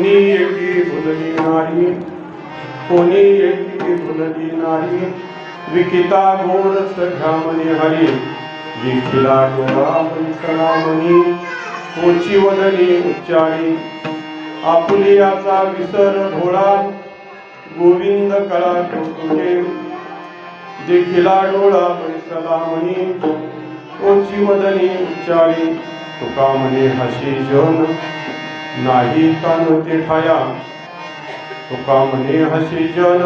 कोणी एकी भुलली नाही, कोणी एकी भुलली नाही, विकिता गोरस घ्या म्हणे हरी, विखिला डोळा पंचला म्हणी, कोची वदनी उच्चारी, आपुलियाचा विसर भोळा, गोविंद कळा तुझे, देखिला डोळा पंचला म्हणी, कोची वदनी उच्चारी, तुका म्हणे हसी जन नाही कान ते ठाया, तुका म्हणे हसी जन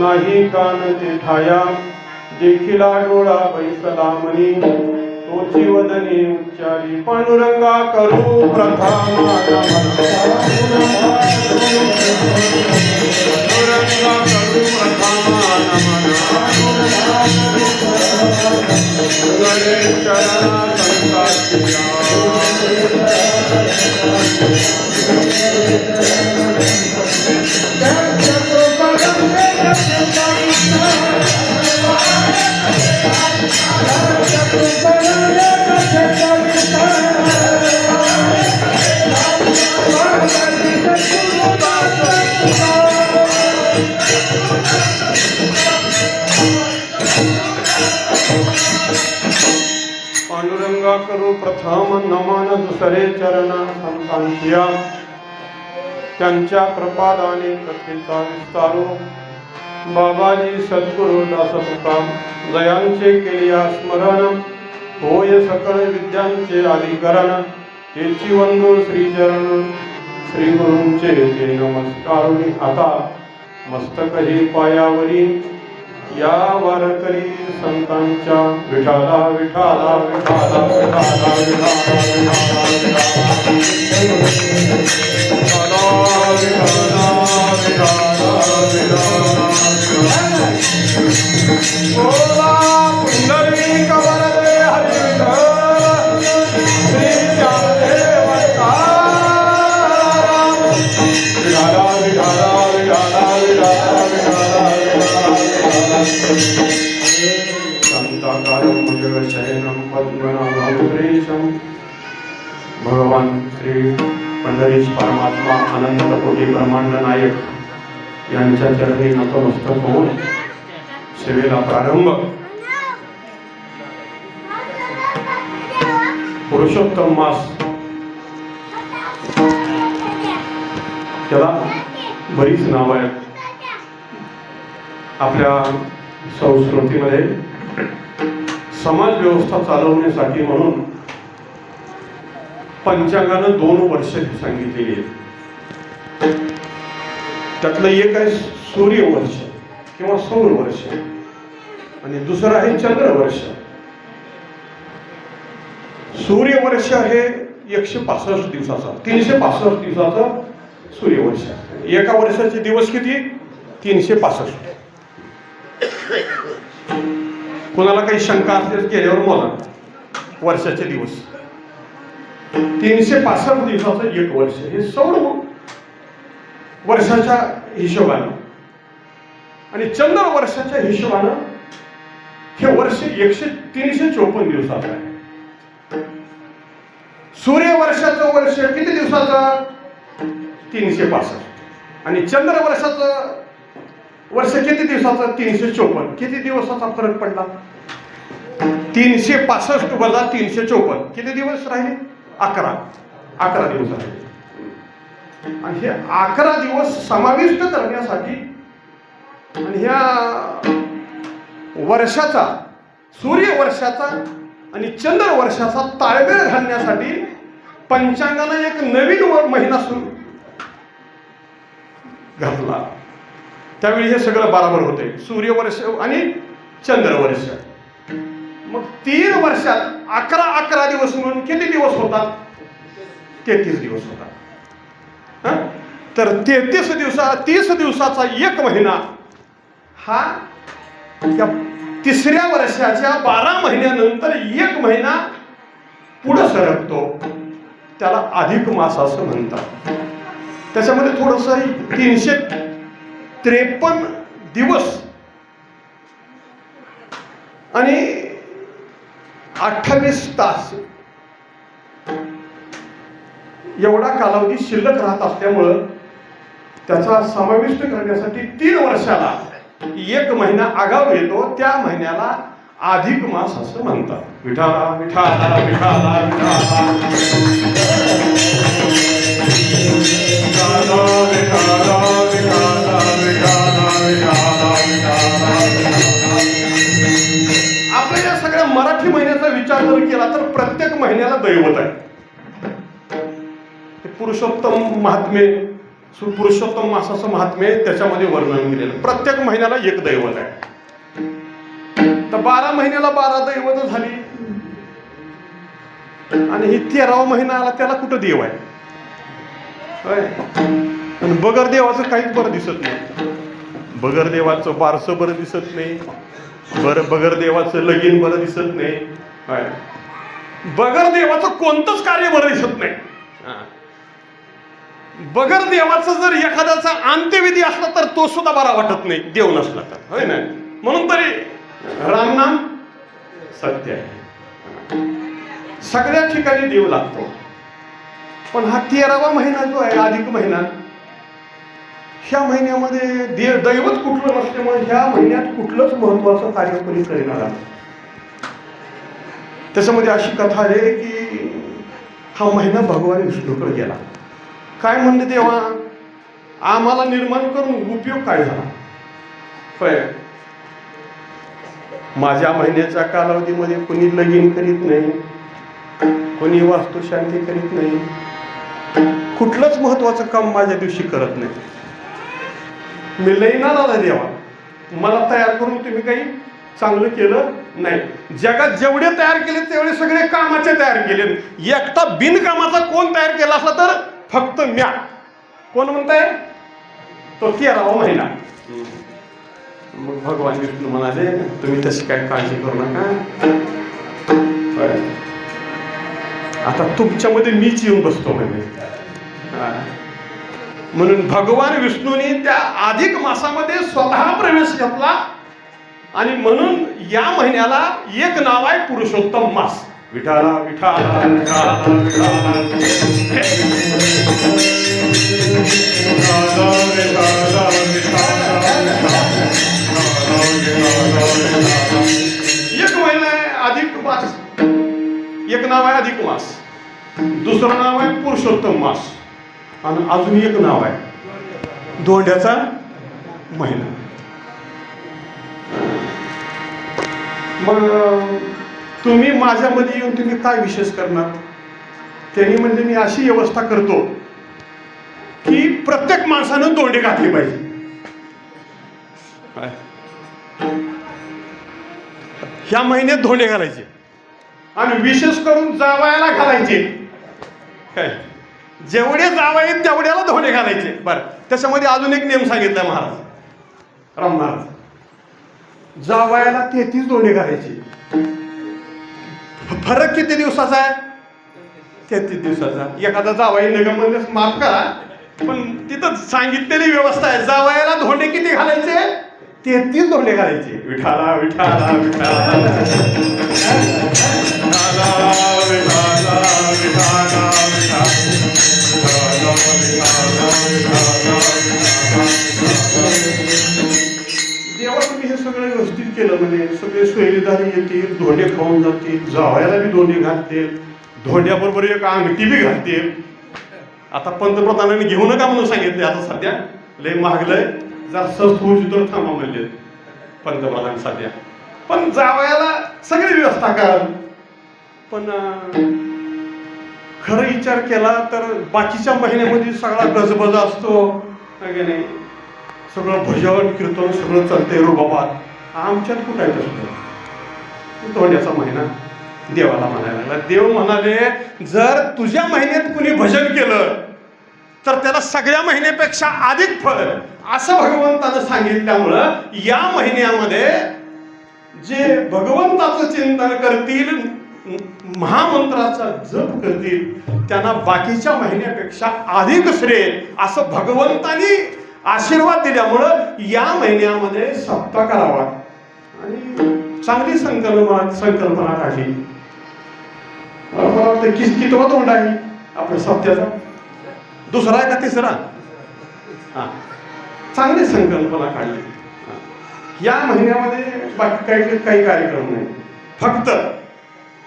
नाही कान ते ठाया, देखिला डोळा बैसला म्हणी, तोची वदनी उच्चारी, पांडुरंगा करू प्रथम पांडुरंगा करू प्रथम गणेश चरणा संताची पांडुरंगा करू प्रथम नमन दुसरे चरण संतांच्या, त्यांच्या प्रपादाने कथेचा विस्तारो, बाबाजी सद्गुरु दास तुका जयांचे केलिया स्मरण, होय सकळ विद्यांचे आदिकरण, तेची वंदो श्रीचरण, श्री गुरूंचे ते नमस्कारुनी, आता मस्तक हे पायावरी, या वारकरी संतांच्या विठाला विठाला विठाला विठाला विठाला पुंडलिक वरदे हरी विठ्ठल, श्री ज्ञानदेव विठाला विठाला विठाला विठाला शांताकारं भुजगशयनं पद्मनाभं सुरेशं, भगवान श्री पंढरीश परमात्मा अनंत कोटी ब्रह्मांड नायक यांच्या चरणी नतमस्तक होऊन सेवेला प्रारंभ. पुरुषोत्तम मास त्याला बरीच नाव आहेत आपल्या संस्कृतीमध्ये. समाज व्यवस्था चालवण्यासाठी म्हणून पंचांगानं 2 वर्ष सांगितलेली आहेत. त्यातलं एक आहे सूर्यवर्ष किंवा सौर वर्ष आणि दुसरं आहे चंद्रवर्ष. सूर्यवर्ष हे 165 दिवसाचा 365 दिवसाचा सूर्यवर्ष. एका वर्षाचे दिवस किती? 365. कोणाला काही शंका असेल केल्यावर बोला. वर्षाचे दिवस 365 दिवसाचं एक वर्ष. हे सौर वर्षाच्या हिशोबाने आणि चंद्र वर्षाच्या हिशोबाने हे वर्ष 354 दिवसाचं आहे. सूर्यवर्षाचं वर्ष किती दिवसाचं? 365. आणि चंद्र वर्षाचं वर्ष किती दिवसाचं? 354. किती दिवसाचा फरक पडला? 365 वजा 354 किती दिवस राहिले? 11 दिवस राहिले. आणि हे 11 दिवस समाविष्ट करण्यासाठी आणि ह्या वर्षाचा सूर्यवर्षाचा आणि चंद्र वर्षाचा ताळमेळ घालण्यासाठी पंचांगाने एक नवीन महिना सुरू घातला. त्यावेळी हे सगळं बरोबर होते. सूर्यवर्ष आणि चंद्रवर्ष. मग 3 वर्षात 11 दिवस म्हणून किती दिवस होतात? 33 दिवस होतात. तर 30 दिवसाचा एक महिना हा त्या 3ऱ्या वर्षाच्या 12 महिन्यानंतर एक महिना पुढे सरकतो. त्याला अधिक मास असं म्हणतात. त्याच्यामध्ये थोडस 353 दिवस आणि 28 तास एवढा कालावधी शिल्लक राहत असल्यामुळं त्याचा समाविष्ट करण्यासाठी 3 वर्षाला 1 महिना आगाऊ येतो. त्या महिन्याला अधिक मास असं म्हणतात. विठाला विठाला विठाला आपल्या या सगळ्या मराठी महिन्याचा विचार जर केला तर प्रत्येक महिन्याला दैवत आहे. पुरुषोत्तम महात्मे, पुरुषोत्तम मासाचं महात्मे त्याच्यामध्ये वर्णन केलेलं. प्रत्येक महिन्याला एक दैवत आहे. तर 12 महिन्याला 12 दैवत झाली आणि ही 13वा महिना आला त्याला कुठं देव आहे? आणि बगर देवाचं काहीच बरं दिसत नाही. बगर देवाचं बारसं बरं दिसत नाही. बगर देवाचं लगीन बरं दिसत नाही. बगर देवाचं कोणतंच कार्य बरं दिसत नाही. बगर देवाचं जर एखाद्याचा अंत्यविधी असला तर तो सुद्धा बरा वाटत नाही, देव नसला तर, होय ना? म्हणून तरी रामनाम सत्य आहे. सगळ्या ठिकाणी देव लागतो. पण हा 13वा महिना जो आहे, अधिक महिना, ह्या महिन्यामध्ये दैवत कुठलं नसल्यामुळे ह्या महिन्यात कुठलंच महत्वाचं कार्य कोणी करणार आहे. त्याच्यामध्ये अशी कथा आहे की हा महिना भगवान विष्णूकडे गेला. काय म्हणले, देवा आम्हाला निर्माण करून उपयोग काय झाला? होय, माझ्या महिन्याच्या कालावधीमध्ये कोणी लगीन करीत नाही, कोणी वास्तुशांती करीत नाही, कुठलंच महत्वाचं काम माझ्या दिवशी करत नाही. मी लई नाराज आहे देवा, मला तयार करून तुम्ही काही चांगलं केलं नाही. जगात जेवढे तयार केले तेवढे सगळे कामाचे तयार केले. एकटा बिनकामाचा कोण तयार केला असला तर फक्त म्या. कोण म्हणताय? तो 13वा महिना. मग भगवान विष्णू म्हणाले, तुम्ही तशी काय काळजी करू नका, आता तुमच्यामध्ये मीच येऊन बसतो म्हणजे. म्हणून भगवान विष्णूने त्या अधिक मासामध्ये स्वतः प्रवेश घेतला आणि म्हणून या महिन्याला एक नाव आहे पुरुषोत्तम मास. विठाला विठाला विठाला एक महिना आहे अधिक मास. एक नाव आहे अधिक मास, दुसरं नाव आहे पुरुषोत्तम मास, आणि अजून एक नाव आहे धोंड्याचा महिना. मग तुम्ही माझ्यामध्ये येऊन तुम्ही काय विशेष करणार? त्यांनी म्हणजे मी अशी व्यवस्था करतो की प्रत्येक माणसानं धोंडे घातले पाहिजे. ह्या महिन्यात धोंडे घालायचे आणि विशेष करून जावयाला घालायचे. काय जेवढे जावई तेवढ्याला धोंडे घालायचे. बरं, त्याच्यामध्ये अजून एक नियम सांगितलाय महाराज राम महाराज. जावयाला 33 धोंडे घालायचे. फरक किती दिवसाचा आहे? 33 दिवसाचा. एखादा जावई निगम म्हणजे माफ करा, पण तिथं सांगितलेली व्यवस्था आहे. जावयाला धोंडे किती घालायचे? 33 धोंडे घालायचे. विठाला विठाला विठाला देवा तुम्ही हे सगळं व्यवस्थित केलं म्हणजे सगळे सोयीदारी येतील, धोंडे खाऊन जातील, जावयाला बी धोंडे घालतील, धोंड्याबरोबर एक अंगठी बी घालतील. आता पंतप्रधानांनी घेऊ नका म्हणून सांगितले. आता सध्या लय महागलंय, जर स्वस्त होऊ तर थांबा म्हणले पंतप्रधान सध्या. पण जावयाला सगळी व्यवस्था कराल. पण खरं विचार केला तर बाकीच्या महिन्यामध्ये सगळा गजबज असतो नाही, सगळं भजन कीर्तन सगळं चालतंय रुबाबात. आमच्यात कुठं आहे तसं? धोंड्याचा महिना देवाला म्हणायला लागला. देव म्हणाले, जर तुझ्या महिन्यात कुणी भजन केलं तर त्याला सगळ्या महिन्यापेक्षा अधिक फळ, असं भगवंतानं सांगितल्यामुळं या महिन्यामध्ये जे भगवंताचं चिंतन करतील, महामंत्राचा जप करतील, त्यांना बाकीच्या महिन्यापेक्षा अधिक श्रेय, असं भगवंतानी आशीर्वाद दिल्यामुळं या महिन्यामध्ये सप्ताह करावा आणि चांगली संकल्पना काढली. मला वाटतं कितवा तोंड आहे आपल्या सप्त्याचा? दुसरा आहे का तिसरा? हा, चांगली संकल्पना काढली. या महिन्यामध्ये बाकी काही कार्यक्रम नाही, फक्त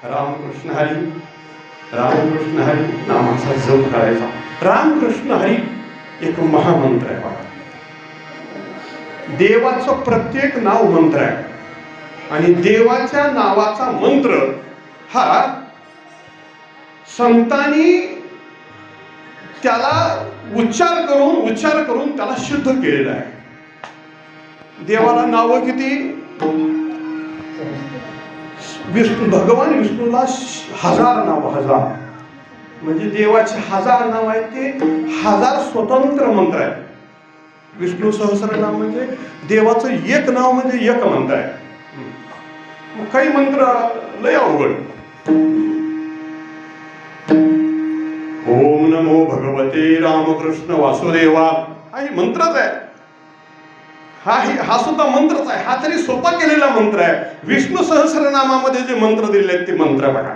रामकृष्ण हरी रामकृष्ण हरी नामाचा जप करायचा. रामकृष्ण हरी एक महामंत्र आहे बघा. देवाचं प्रत्येक नाव मंत्र आहे आणि देवाच्या नावाचा मंत्र हा संतांनी त्याला उच्चार करून त्याला शुद्ध केलेला आहे. देवाला नावं किती? भगवान विष्णूला 1000 नाव, 1000 म्हणजे देवाचे 1000 नाव आहेत. ते 1000 स्वतंत्र मंत्र आहेत. विष्णू सहस्रनाम म्हणजे देवाचं एक नाव म्हणजे एक मंत्र आहे. काही मंत्र लय अवघड. ओम नमो भगवते रामकृष्ण वासुदेवा हा मंत्रच आहे. हा सुद्धा मंत्रच आहे. हा तरी सोपा केलेला मंत्र आहे. विष्णू सहस्रनामामध्ये जे मंत्र दिलेले आहेत ते मंत्र बघा,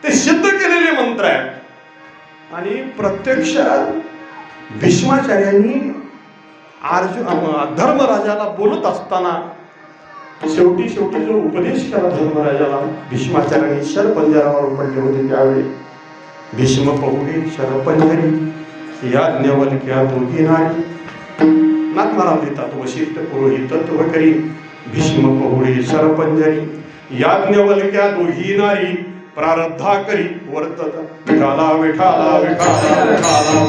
ते सिद्ध केलेले मंत्र आहेत. आणि प्रत्यक्ष भीष्माचार्यांनी धर्मराजाला बोलत असताना शेवटी जो उपदेश केला धर्मराजाला, भीष्माचार्यांनी शरपंजरावर पडले होते त्यावेळी, भीष्म पहुडे शरपंजरी याज्ञवल्क्या दोघी नारी, नाथमाराम देतात वशिष्ठ पुरोहित तत्व करी, भीष्म पहुडे शरपंजरी याज्ञवल्क्या दोघी नारी, प्रारब्धा करी वर्तत विठाला विठाला विठाला विठाला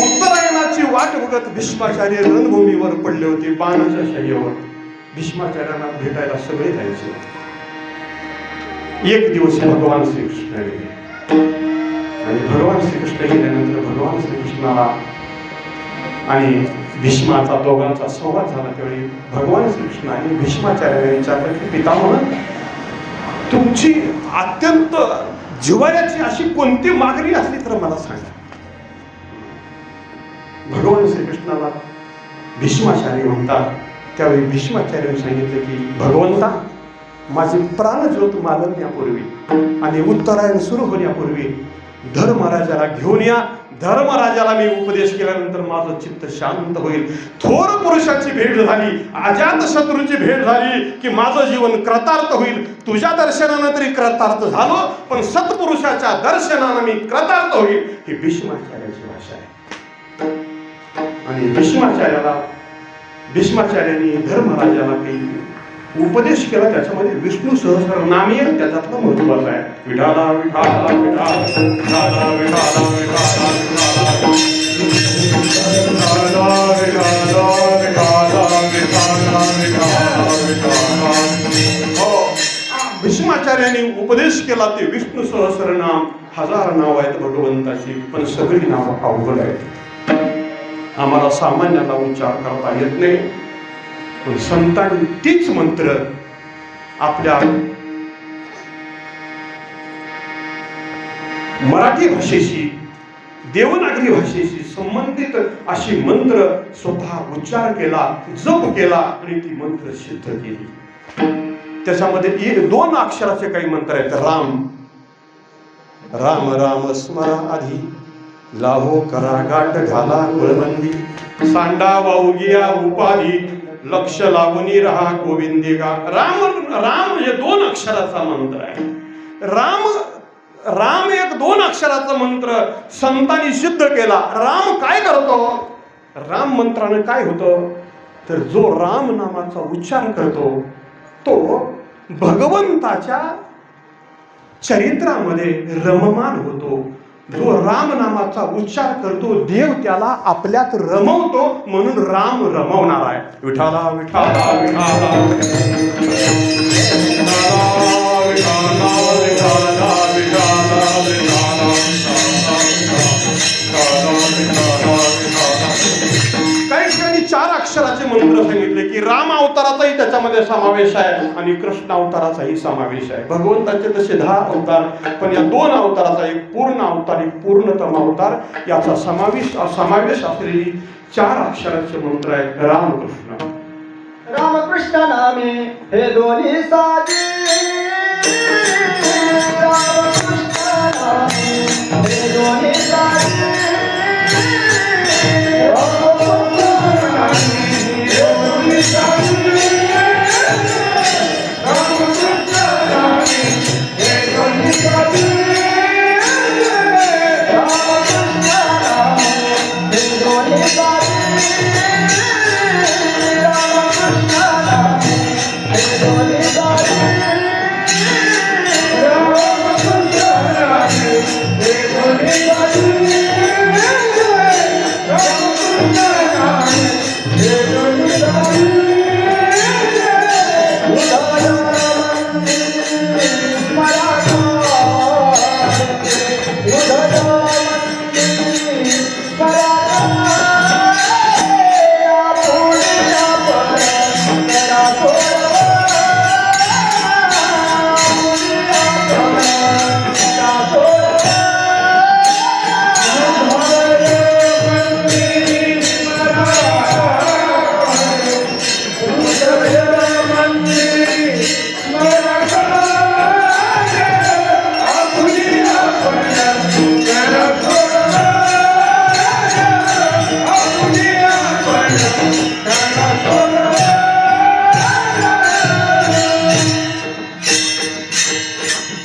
उत्तरायणाची वाट बघत भीष्माचार्य रणभूमीवर पडले होते. बाणाच्या शय्येवर भीष्माचार्यांना भेटायला सगळे जायचे. एक दिवस भगवान श्रीकृष्ण गेले आणि भगवान श्रीकृष्ण गेल्यानंतर भगवान श्रीकृष्णाला आणि भीष्माचा दोघांचा संवाद झाला. त्यावेळी भगवान श्रीकृष्णाने भीष्माचार्याने विचारलं की पितामह, तुमची अत्यंत जिव्हाळ्याची अशी कोणती मागणी असली तर मला सांगा. भगवान श्रीकृष्णाला भीष्माचार्य म्हणतात. त्यावेळी भीष्माचार्यांनी सांगितलं की भगवंता, माझे प्राणज्योत मालवण्यापूर्वी आणि उत्तरायण सुरू होण्यापूर्वी धर्मराजाला घेऊन या. धर्मराजाला मी उपदेश केल्यानंतर माझं चित्त शांत होईल. थोर पुरुषाची भेट झाली, अजात शत्रूची भेट झाली की माझं जीवन कृतार्थ होईल. तुझ्या दर्शनानं तरी कृतार्थ झालो, पण सत्पुरुषाच्या दर्शनानं मी कृतार्थ होईल. ही भीष्माचार्याची भाषा आहे. आणि भीष्माचार्यांनी धर्मराजाला काही उपदेश केला. त्याच्यामध्ये विष्णू सहस्रनामी आहे, त्याच्यातलं महत्वाचं आहे. विठाला विठाला विठाला विठाला विठाला विठाला भीष्माचार्यांनी उपदेश केला. ते विष्णू सहस्रनाम 1000 नाव आहेत भगवंताची, पण सगळी नावं अवघड आहेत. आम्हाला सामान्याला उच्चार करता येत नाही, पण संतांनी तीच मंत्र आपल्या मराठी भाषेशी, देवनागरी भाषेशी संबंधित अशी मंत्र स्वतः उच्चार केला, जप केला आणि ती मंत्र सिद्ध केली. त्याच्यामध्ये 2 अक्षराचे काही मंत्र आहेत. राम राम राम स्मरा आधी, लाहो करा गाठ घाला कुळबंदी, सांडा वाऊगिया उपाधी, लक्ष लागूनी रहा गोविंदी गा. राम राम हे 2 अक्षराचा मंत्र आहे. राम एक 2 अक्षराचा मंत्र संतांनी सिद्ध केला. राम काय करतो? राम मंत्राने काय होतं तर जो राम नामाचा उच्चार करतो तो भगवंताच्या चरित्रामध्ये रममान होतो. जो राम नामाचा उच्चार करतो देव त्याला आपल्यात रमवतो, म्हणून राम रमवणार आहे. विठाला विठाला विठाला काही ठिकाणी 4 अक्षराचे मंत्र सांगितले की राम अवताराचाही त्याच्यामध्ये समावेश आहे आणि कृष्ण अवताराचाही समावेश आहे. भगवंताचे तसे 10 अवतार, पण या 2 अवताराचा एक पूर्ण अवतार, एक पूर्णतम अवतार याचा समावेश असलेली 4 अक्षराचे मंत्र आहे रामकृष्ण. रामकृष्ण नामे हे दोन्ही साजे रामकृष्ण नामे हे दोन्ही साजे रामकृष्ण नामे हे दोन्ही साजे रामकृष्ण नामे हे दोन्ही साजे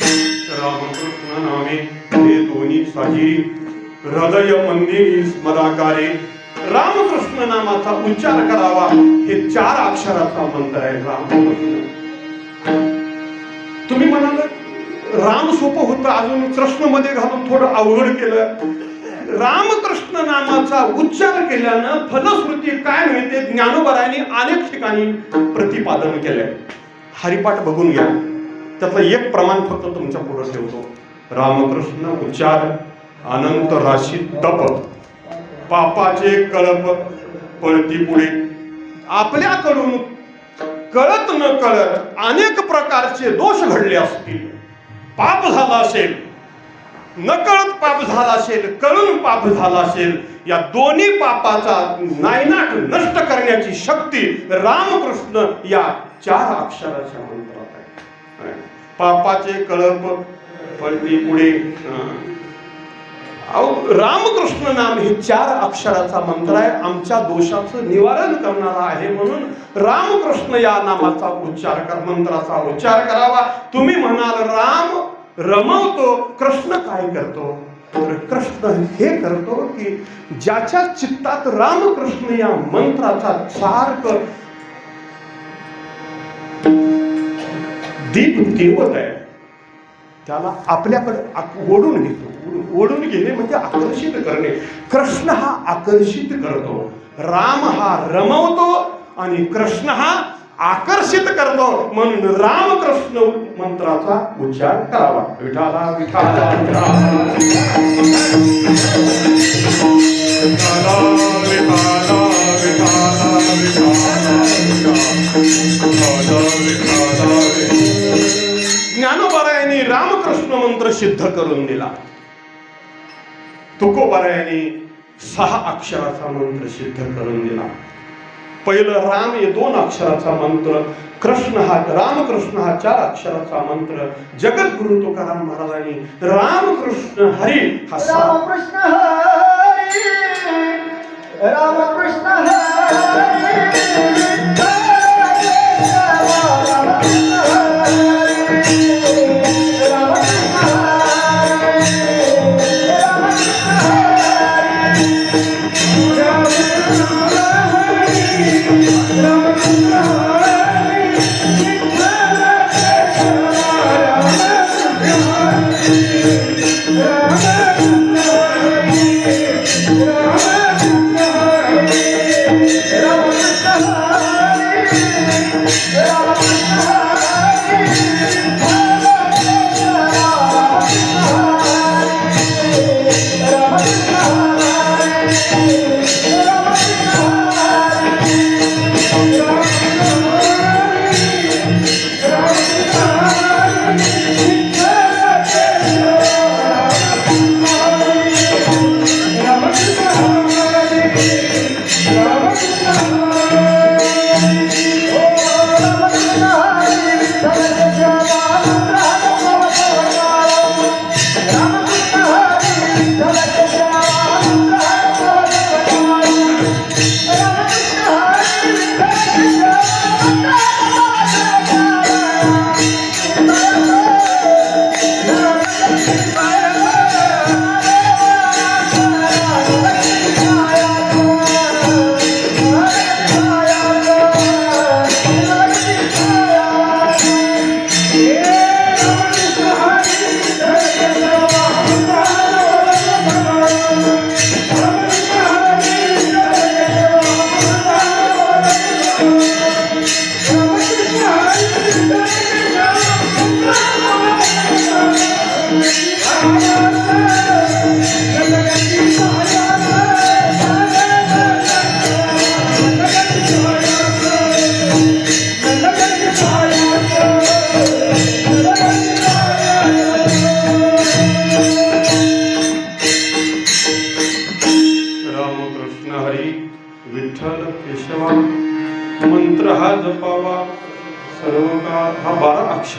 रामकृष्ण नामे हे दोन्ही साजे हृदय मंदिरी स्मराकारे रामकृष्ण नामाचा उच्चार करावा. हे 4 अक्षराचा मंत्र आहे रामकृष्ण. तुम्ही म्हणाल राम सोपं होतं, अजून कृष्ण मध्ये घालून थोडं अवघड केलं. रामकृष्ण नामाचा उच्चार केल्यानं फलश्रुती काय मिळते ज्ञानोबरायांनी अनेक ठिकाणी प्रतिपादन केलंय. हरिपाठ बघून घ्या, त्यातलं एक प्रमाण फक्त तुमच्या पुढे ठेवतो. रामकृष्ण उच्चार अनंत राशी तप पापाचे कळप पळती पुढे. आपल्याकडून कळत न कळत अनेक प्रकारचे दोष घडले असतील, पाप झाला असेल, नकळत पाप झाला असेल, कळून पाप झाला असेल, या दोन्ही पापाचा नायनाट नष्ट करण्याची शक्ती रामकृष्ण या 4 अक्षराच्या मंत्रात आहे. पापाचे कळप पळती पुढे. रामकृष्ण नाम हे 4 अक्षराचा मंत्र आहे. आमच्या दोषाचं निवारण करणारा आहे, म्हणून रामकृष्ण या नामाचा उच्चार मंत्राचा उच्चार करावा. तुम्ही म्हणाल राम रमवतो, कृष्ण काय करतो? तर कृष्ण हे करतो की ज्याच्या चित्तात रामकृष्ण या मंत्राचा सारखं दीप तेवत आहे, त्याला आपल्याकडे ओढून घेतो. ओढून घेणे म्हणजे आकर्षित करणे. कृष्ण हा आकर्षित करतो, राम हा रमवतो आणि कृष्ण हा आकर्षित करतो. म्हणून रामकृष्ण मंत्राचा उच्चार करावा. विठाला विठाला ज्ञानोबरायांनी रामकृष्ण मंत्र सिद्ध करून दिला. तुकोबरायांनी 6 अक्षराचा मंत्र सिद्ध करून दिला. पहिलं राम हे 2 अक्षराचा मंत्र, कृष्ण हा रामकृष्ण हा 4 अक्षराचा मंत्र. जगद्गुरु तुकाराम महाराजांनी रामकृष्ण हरी हा रामकृष्ण हरी रामकृष्ण हरी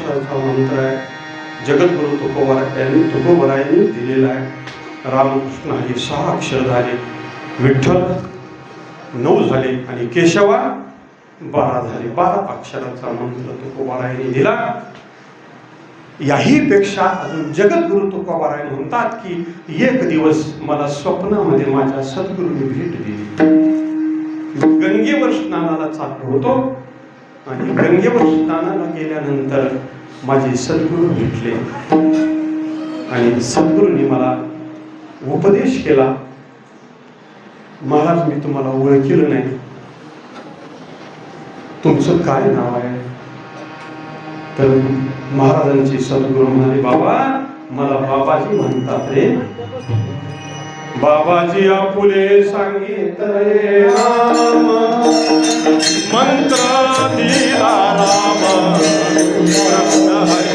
अक्षराचा मंत्र आहे. जगद्गुरु तुकोबरायांनी दिलेला आहे. रामकृष्ण हरी 6 अक्षर झाले, विठ्ठल 9 झाले आणि केशवा 12 झाले. 12 अक्षराचा मंत्र तुकोबरायांनी दिला. याही पेक्षा अजून जगद्गुरु तुकोबराय म्हणतात की एक दिवस मला स्वप्नामध्ये माझ्या सद्गुरूंनी भेट दिली. गंगेवर स्नानाला चाललो होतो आणि गंगेवर स्नानाला गेल्यानंतर माझे सद्गुरू भेटले आणि सद्गुरूंनी मला उपदेश केला. महाराज, मी तुम्हाला ओळखलं नाही, तुमचं काय नाव आहे? तर महाराजांचे सद्गुरू म्हणाले, बाबा, मला बाबाजी म्हणतात रे. बाबाजी आपुले सांगितले राम, मंत्र दिला राम कृष्ण हरी.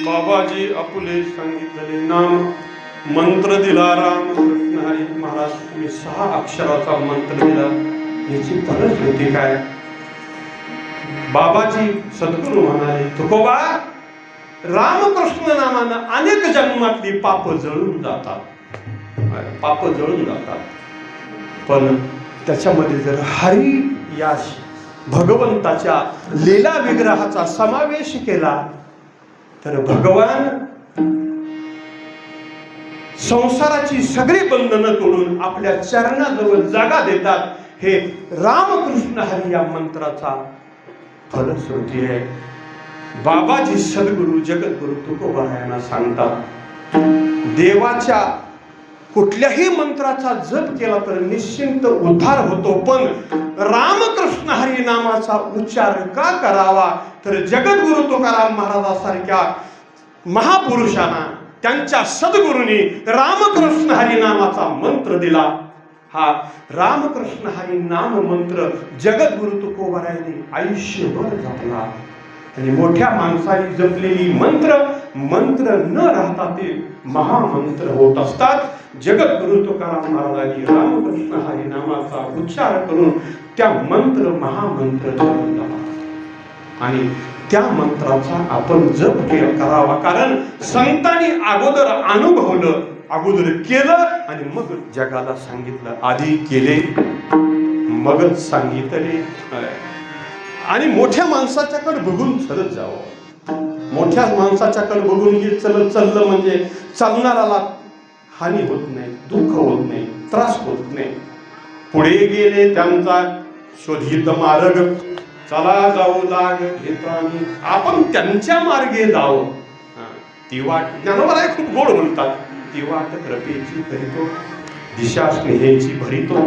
बाबाजी आपुले सांगितले नाम, मंत्र दिला राम कृष्ण हरी. महाराज, तुम्ही 6 अक्षराचा मंत्र दिला, याची फलश्रुती काय? बाबाजी सद्गुरू म्हणाले, तुकोबा, रामकृष्ण नामानं अनेक जन्मातली पाप जळून जातात, पाप जळून जातात. पण त्याच्यामध्ये जर हरी या भगवंताच्या लीला विग्रहाचा समावेश केला तर भगवान संसाराची सगळी बंधनं तोडून आपल्या चरणाजवळ जागा देतात. हे रामकृष्ण हरी या मंत्राचा फलश्रुती आहे. बाबाजी सद्गुरू जगद्गुरु तुकोबरायांना सांगतात, देवाच्या कुठल्याही मंत्राचा जप केला तर निश्चिंत उद्धार होतो, पण रामकृष्ण हरी नामाचा उच्चार का करावा? तर जगद्गुरु तुकाराम महाराजांसारख्या महापुरुषांना त्यांच्या सद्गुरूंनी रामकृष्ण हरी नामाचा मंत्र दिला. हा रामकृष्ण हरी नाम मंत्र जगद्गुरु तुकोबरायांनी आयुष्यभर जपला आणि मोठ्या माणसाने जपलेली मंत्र न राहता ते महामंत्र होत असतात. जगद्गुरु तुकाराम महाराजांनी रामकृष्ण हरी नामाचा उच्चार करून त्या मंत्र महामंत्र जपला आणि त्या मंत्राचा आपण जप करावा. कारण संतांनी अगोदर अनुभवलं, अगोदर केलं आणि मग जगाला सांगितलं. आधी केले मगच सांगितले. आणि मोठ्या माणसाच्याकडे बघून चालत जावं. मोठ्या माणसाच्याकडे बघून हे चाललं म्हणजे चालणाराला हानी होत नाही, दुःख होत नाही, त्रास होत नाही. पुढे गेले त्यांचा शोधित मार्ग, चला जाऊ लाग घेतानी आपण त्यांच्या मार्गे जावं. ती वाट ज्ञानोबा खूप गोड बोलतात. ती वाट कृपेची करीतो, दिशा स्नेहेची भरितो,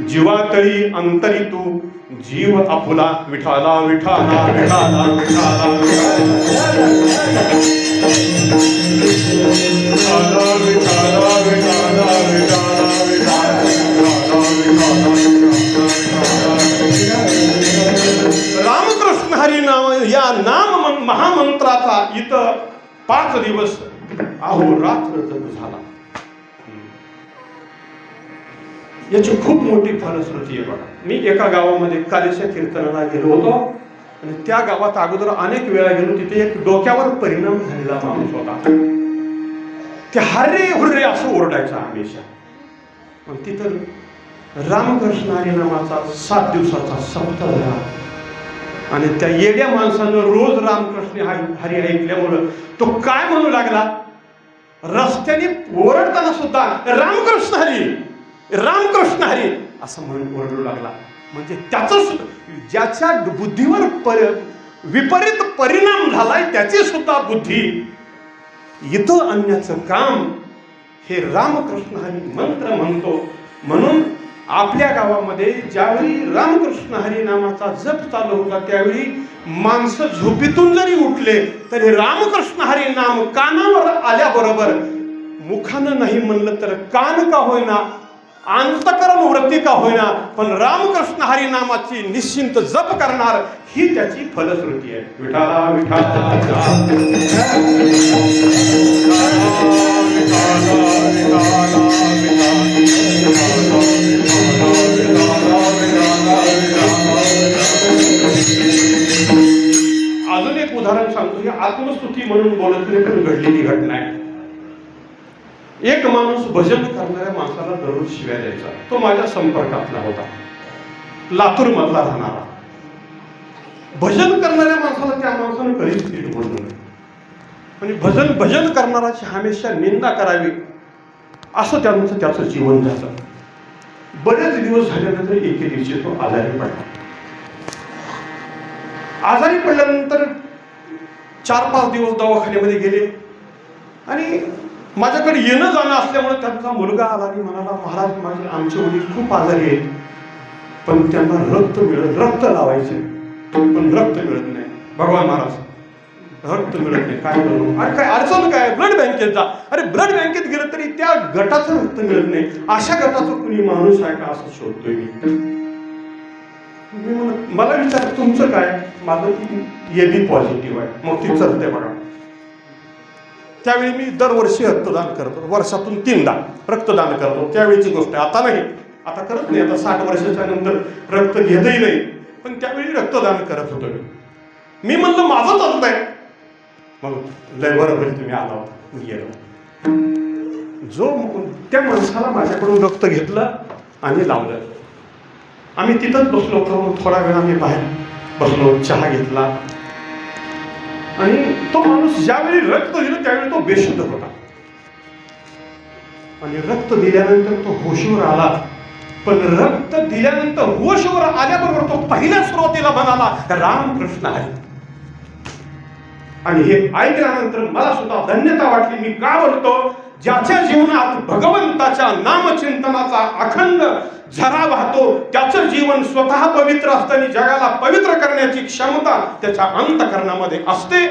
जीवातळी अंतरितो, जीव आपुला विठाला विठाला विठाला विठाला रामकृष्ण हरी नाम या नाम महामंत्राचा इथं 5 दिवस अहोरात्र जप झाला. याची खूप मोठी फलश्रुती आहे बघा. मी एका गावामध्ये कालीच्या कीर्तनाला गेलो होतो आणि त्या गावात अगोदर अनेक वेळा गेलो. तिथे एक डोक्यावर परिणाम झालेला माणूस होता. ते हरे हुर्रे असं ओरडायचं हमेशा. आणि तिथं रामकृष्ण हरी नामाचा 7 दिवसाचा सप्ताह झाला आणि त्या येड्या माणसानं रोज रामकृष्ण हरी ऐकल्यामुळं तो काय म्हणू लागला, रस्त्याने ओरडताना सुद्धा रामकृष्ण हरी रामकृष्ण हरी असं म्हणून ओरडू लागला. म्हणजे त्याचं ज्याच्या बुद्धीवर विपरीत परिणाम झालाय त्याची सुद्धा बुद्धी इथं आणण्याचं काम हे रामकृष्ण हरी मंत्र म्हणतो. म्हणून आपल्या गावामध्ये ज्यावेळी रामकृष्ण हरी नामाचा जप चालू होता त्यावेळी माणसं झोपेतून जरी उठले तरी रामकृष्ण हरी नाम कानावर आल्याबरोबर मुखानं नाही म्हणलं तर कान का होईना, अंतकरण वृत्ती का होईना, पण रामकृष्ण हरी नामाची निश्चिंत जप करणार ही त्याची फलश्रुती आहे. विठाला विठाला अजून एक उदाहरण सांगतो. ही आत्मस्तुती म्हणून बोलत नाही पण घडलेली घटना आहे. एक माणूस भजन करणाऱ्या माणसाला दररोज शिव्या द्यायचा. तो माझ्या संपर्कातला होता, लातूर मधला राहणारा. भजन करणाऱ्या माणसाला त्या माणसानं कधीच नीट बोललं नाही आणि भजन करणाराची हमेशा निंदा करावी असं त्याचं जीवन झालं. बरेच दिवस झाल्यानंतर एके दिवशी तो आजारी पडला. आजारी पडल्यानंतर 4-5 दिवस दवाखान्यामध्ये गेले आणि माझ्याकडे येणं जाणं असल्यामुळे त्यांचा मुलगा आला आणि म्हणाला, महाराज आमचे वडील खूप आजारी आहेत पण त्यांना रक्त लावायचे पण रक्त मिळत नाही. भगवान महाराज रक्त मिळत नाही, काय करू? अरे काय अडचण काय? ब्लड बँकेत जा. अरे ब्लड बँकेत गेलं तरी त्या गटाचं रक्त मिळत नाही. अशा गटाचं कुणी माणूस आहे का असं शोधतोय मी. मला विचार तुमचं काय? माझं एबी पॉझिटिव्ह आहे. मग ती चलते बघा. त्यावेळी मी दरवर्षी रक्तदान करतो, वर्षातून 3दा रक्तदान करतो. त्यावेळीची गोष्ट आहे, आता नाही, आता करत नाही. आता 60 वर्षाच्या नंतर रक्त घेतही नाही, पण त्यावेळी रक्तदान करत होतो मी. म्हणलं माझं चालतंय. मग लय बरोबर तुम्ही आला होता. गेलो जो त्या माणसाला माझ्याकडून रक्त घेतलं आणि लावलं. आम्ही तिथंच बसलो होतो. थोडा वेळ आम्ही बाहेर बसलो, चहा घेतला आणि तो माणूस ज्यावेळी रक्त दिलं त्यावेळी तो बेशुद्ध होता आणि रक्त दिल्यानंतर तो होशीवर आला. पण रक्त दिल्यानंतर होशीवर आल्याबरोबर तो पहिल्या सुरुवातीला म्हणाला रामकृष्ण हरी. आणि हे ऐकल्यानंतर मला सुद्धा धन्यता वाटली. मी का बोलतो, ज्याच्या जीवनात भगवंताच्या नामचिंतनाचा अखंड झरा वाहतो त्याचं जीवन स्वतः पवित्र असताना जगाला पवित्र करण्याची क्षमता त्याच्या अंतःकरणामध्ये असते.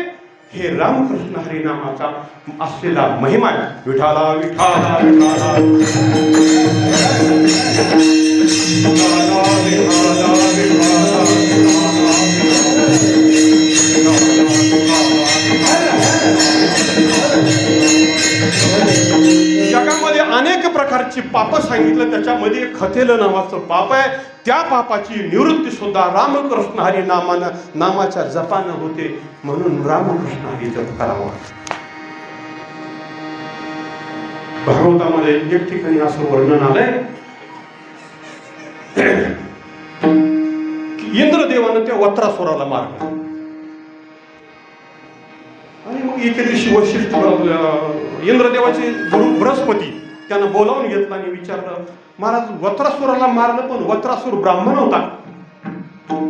हे रामकृष्ण हरी नामाचा असलेला महिमा आहे. विठाला विठाला विठाला जगामध्ये अनेक प्रकारची पाप सांगितलं, त्याच्यामध्ये खतेलं नावाचं पाप आहे. त्या पापाची निवृत्ती सुद्धा रामकृष्ण हरी नामाच्या जपानं होते. म्हणून रामकृष्ण हरी जप करावा. भागवतामध्ये एक ठिकाणी असं वर्णन आलंय की इंद्रदेवानं त्या वत्रासुराला मारलं आणि मग एके दिवशी वशिष्ठ इंद्रदेवाचे गुरु बृहस्पती त्यानं बोलावून घेतलं आणि विचारलं, महाराज वत्रासुराला मारलं पण वत्रासुर ब्राह्मण होता.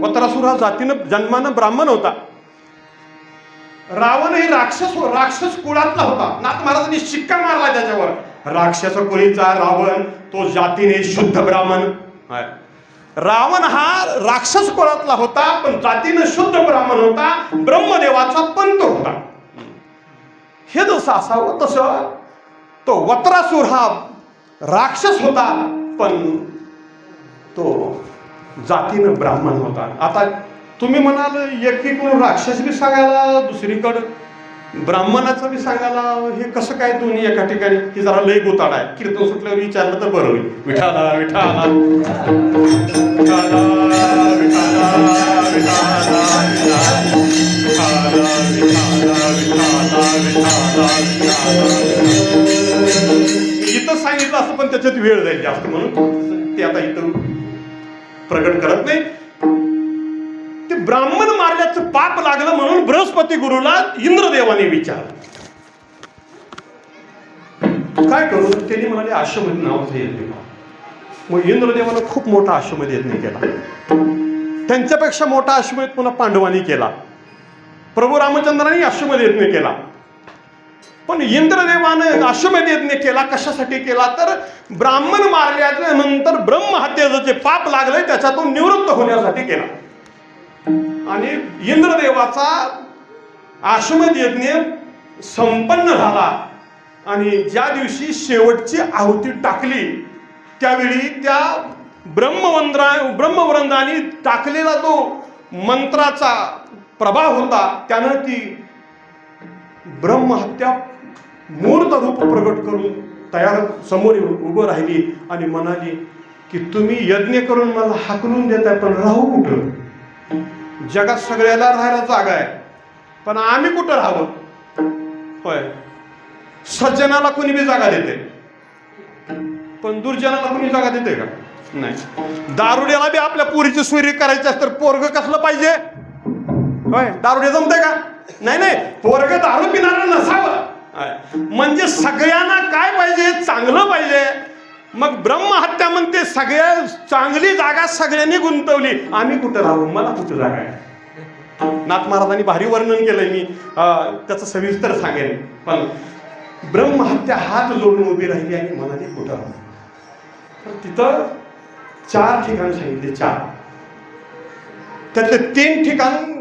वत्रासुर हा जातीनं जन्मानं ब्राह्मण होता. रावण हे राक्षस कुळातला होता. नाथ महाराजांनी शिक्का मारला त्याच्यावर. राक्षस कुळीचा रावण तो जातीने शुद्ध ब्राह्मण. रावण हा राक्षस कुळातला होता पण जातीनं शुद्ध ब्राह्मण होता. ब्रह्मदेवाचा पंत होता. हे जसं असावं तसं तो वत्रासुर हा राक्षस होता पण तो जातीनं ब्राह्मण होता. आता तुम्ही म्हणाल एकीकडून राक्षस बी सांगायला दुसरीकडं ब्राह्मणाचं बी सांगायला हे कसं काय दोन्ही एका ठिकाणी की जरा लय गोताड आहे. कीर्तन सुटल्यावर विचारलं तर बरं होईल. विठाला विठाला विठाला विठाला इथं सांगितलं असं पण त्याच्यात वेळ जाईल जास्त म्हणून ते आता इथं प्रकट करत नाही. ते ब्राह्मण मारल्याचं पाप लागलं म्हणून बृहस्पती गुरुला इंद्रदेवाने विचारलं काय करू. त्यांनी म्हणाले अश्वमेध नावाचं यज्ञ. मग इंद्रदेवानं खूप मोठा अश्वमेध यज्ञ केला. त्यांच्यापेक्षा मोठा अश्वमेध पुन्हा पांडवांनी केला. प्रभू रामचंद्रांनी अश्वमेध यज्ञ केला. पण इंद्रदेवानं अश्वमेध यज्ञ केला कशासाठी केला तर ब्राह्मण मारल्यानंतर ब्रह्महत्येचं जे पाप लागलंय त्याच्यातून निवृत्त होण्यासाठी केला. आणि इंद्रदेवाचा अश्वमेध यज्ञ संपन्न झाला आणि ज्या दिवशी शेवटची आहुती टाकली त्यावेळी त्या ब्रह्मवृंदाने टाकलेला तो मंत्राचा प्रभाव होता. त्यानं ती ब्रह्महत्या मूर्त रूप प्रगट करून तयार समोर उभं राहिली आणि म्हणाली की तुम्ही यज्ञ करून मला हाकलून देताय पण राहू कुठं. जगात सगळ्याला राहायला जागा आहे पण आम्ही कुठं राहावं. होय सज्जनाला कोणी बी जागा देते पण दुर्जनाला कोणी जागा देते का नाही. दारुड्याला बी आपल्या पोरीची सोयरी करायची असतं तर पोरग कसलं पाहिजे. होय दारुडे जमते का नाही. नाही पोरग दारू पिणारा नसावं. म्हणजे सगळ्यांना काय पाहिजे चांगलं पाहिजे. मग ब्रह्महत्या म्हणते सगळ्या चांगली जागा सगळ्यांनी गुंतवली आम्ही कुठं राहू मला कुठं जागा आहे. नाथ महाराजांनी भारी वर्णन केलंय. मी त्याचं सविस्तर सांगेन पण ब्रह्महत्या हात जोडून उभी राहिली आणि म्हणाली कुठं राहू. तर तिथं 4 ठिकाण सांगितले. 4 त्यातले 3 ठिकाण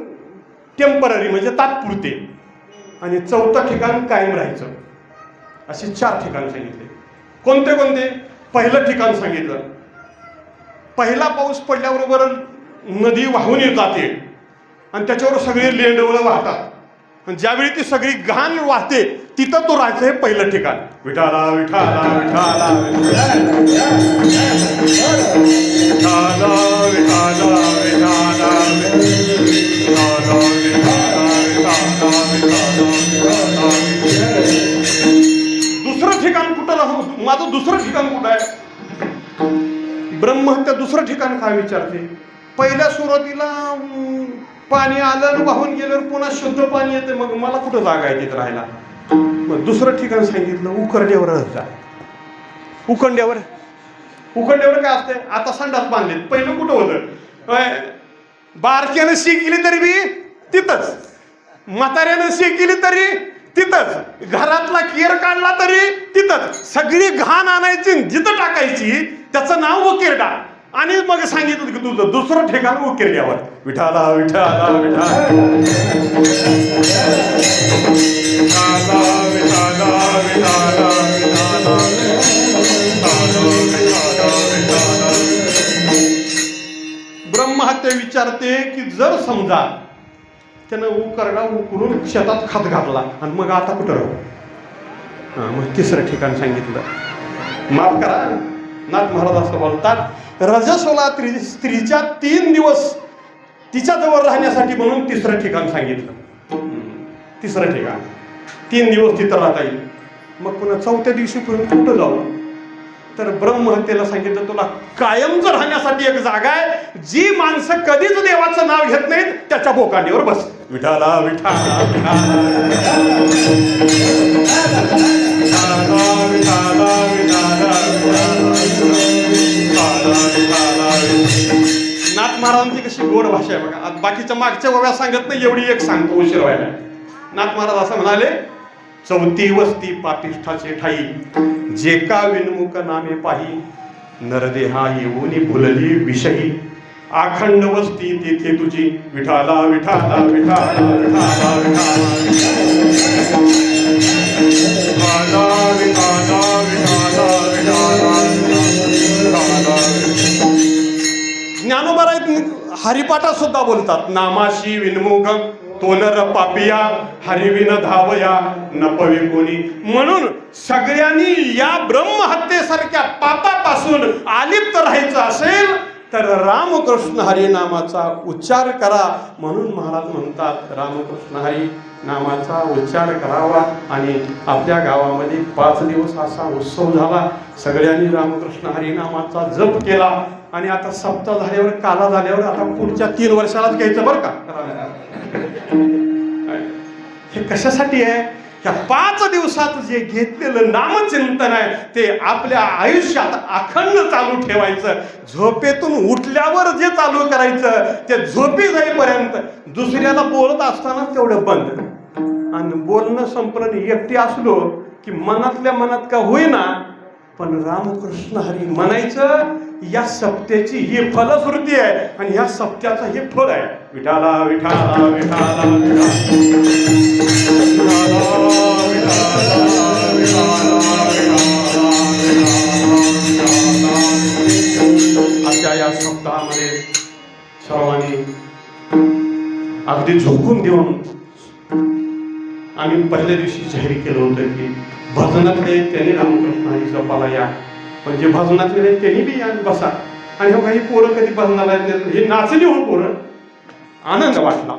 टेम्पररी म्हणजे तात्पुरते आणि 4थं ठिकाण कायम राहायचं. असे 4 ठिकाण सांगितले. कोणते कोणते. पहिलं ठिकाण सांगितलं पहिला पाऊस पडल्याबरोबर नदी वाहून येत जाते आणि त्याच्यावर सगळी लेंडवळं वाहतात आणि ज्यावेळी ती सगळी घाण वाहते तिथं तो राहायचं हे पहिलं ठिकाण. विठाला विठाला विठाला विठाला विठाला विठाला दुसरं ठिकाण कुठं राहू. माझं दुसरं ठिकाण कुठं आहे. ब्रह्महत्या दुसरं ठिकाण काय विचारते. पहिल्या सुरुवातीला पाणी आलं वाहून गेल्यावर पुन्हा शुद्ध पाणी येते मग मला कुठं जागा आहे तिथं राहायला. मग दुसरं ठिकाण सांगितलं उकरड्यावर जा. उकंड्यावर काय असते आता संडास बांधले. पहिलं कुठं होतं बारक्यानं शी केली तरी बी तिथंच म्हाताऱ्यानं शी केली तरी तिथंच घरातला केर काढला तरी तिथंच सगळी घाण आणायची जिथं टाकायची त्याचं नाव उकिरडा. आणि मग सांगितलं की तुझं दुसरं ठिकाण उकिरड्यावर. विठाला विठाला विठाला विठाला विठाला विठाला. ब्रह्महत्या विचारते की जर समजा त्यानं उकरडा उकरून शेतात खत घातला आणि मग आता कुठं राहू. मग तिसरं ठिकाण सांगितलं. माफ करा नाथ महाराज असं बोलतात रजस्वला स्त्रीच्या 3 दिवस तिच्याजवळ राहण्यासाठी म्हणून तिसरं ठिकाण सांगितलं. तिसरं ठिकाण 3 दिवस तिथं राहता येईल. मग पुन्हा 4थ्या दिवशी कुठं जाऊ तर ब्रह्महत्येला सांगितलं तुला कायमच राहण्यासाठी एक जागा आहे जी माणसं कधीच देवाचं नाव घेत नाहीत त्याच्या बोकांडीवर बस. विठाला विठाला विठाला विठाला विठाला. नाथ महाराजांची कशी गोड भाषा आहे बघा. बाकीच्या मागच्या गोव्या सांगत नाही एवढी एक सांगतो उशीर व्हायला. नाथ महाराज असं म्हणाले 4थी वस्ती पापिष्ठाचे ठाई जे का विनमुख नामे पाही नरदेहा येऊनी भुलली विषयी अखंड वस्ती तेथे तुझी. विठाला विठाला विठाला विठाला विठाला विठाला विठाला विठाला. ज्ञानोबा हरिपाठात सुद्धा बोलतात नामाशी विनमुख तो नर पापिया हरिविन धावया नपवे कोणी. म्हणून सगळ्यांनी या ब्रह्महत्येसारख्या पापापासून आलिप्त राहायचं असेल तर रामकृष्ण हरी नामाचा उच्चार करा. म्हणून महाराज म्हणतात रामकृष्ण हरी नामाचा उच्चार करावा. आणि आपल्या गावामध्ये 5 दिवस असा उत्सव झाला. सगळ्यांनी रामकृष्ण हरी नामाचा जप केला. आणि आता सप्ताह झाल्यावर काला झाल्यावर आता पुढच्या 3 वर्षालाच घ्यायचं बरं का. हे कशासाठी आहे? या 5 दिवसात जे घेतलेलं नामचिंतन आहे ते आपल्या आयुष्यात अखंड चालू ठेवायचं. झोपेतून उठल्यावर जे चालू करायचं ते झोपी जाईपर्यंत. दुसऱ्याला बोलत असताना तेवढं बंद. आणि बोलणं संपलं एकटी असलो की मनातल्या मनात का होईना पण रामकृष्ण हरी म्हणायचं. या सप्त्याची ही फलश्रुती आहे आणि या सप्त्याचं हे फळ आहे. विठाला विठाला विठाला अशा या सप्ताहामध्ये सर्वांनी अगदी झोकून देऊन आम्ही पहिल्या दिवशी जाहीर केलं होतं की भजनातले त्यांनी रामकृष्ण हरी जपाला या. पण जे भजनातले नाही त्यांनी बी या बसा. आणि हो काही पोरं कधी भजनाला हे नाचली हो पोरं. आनंद वाटला.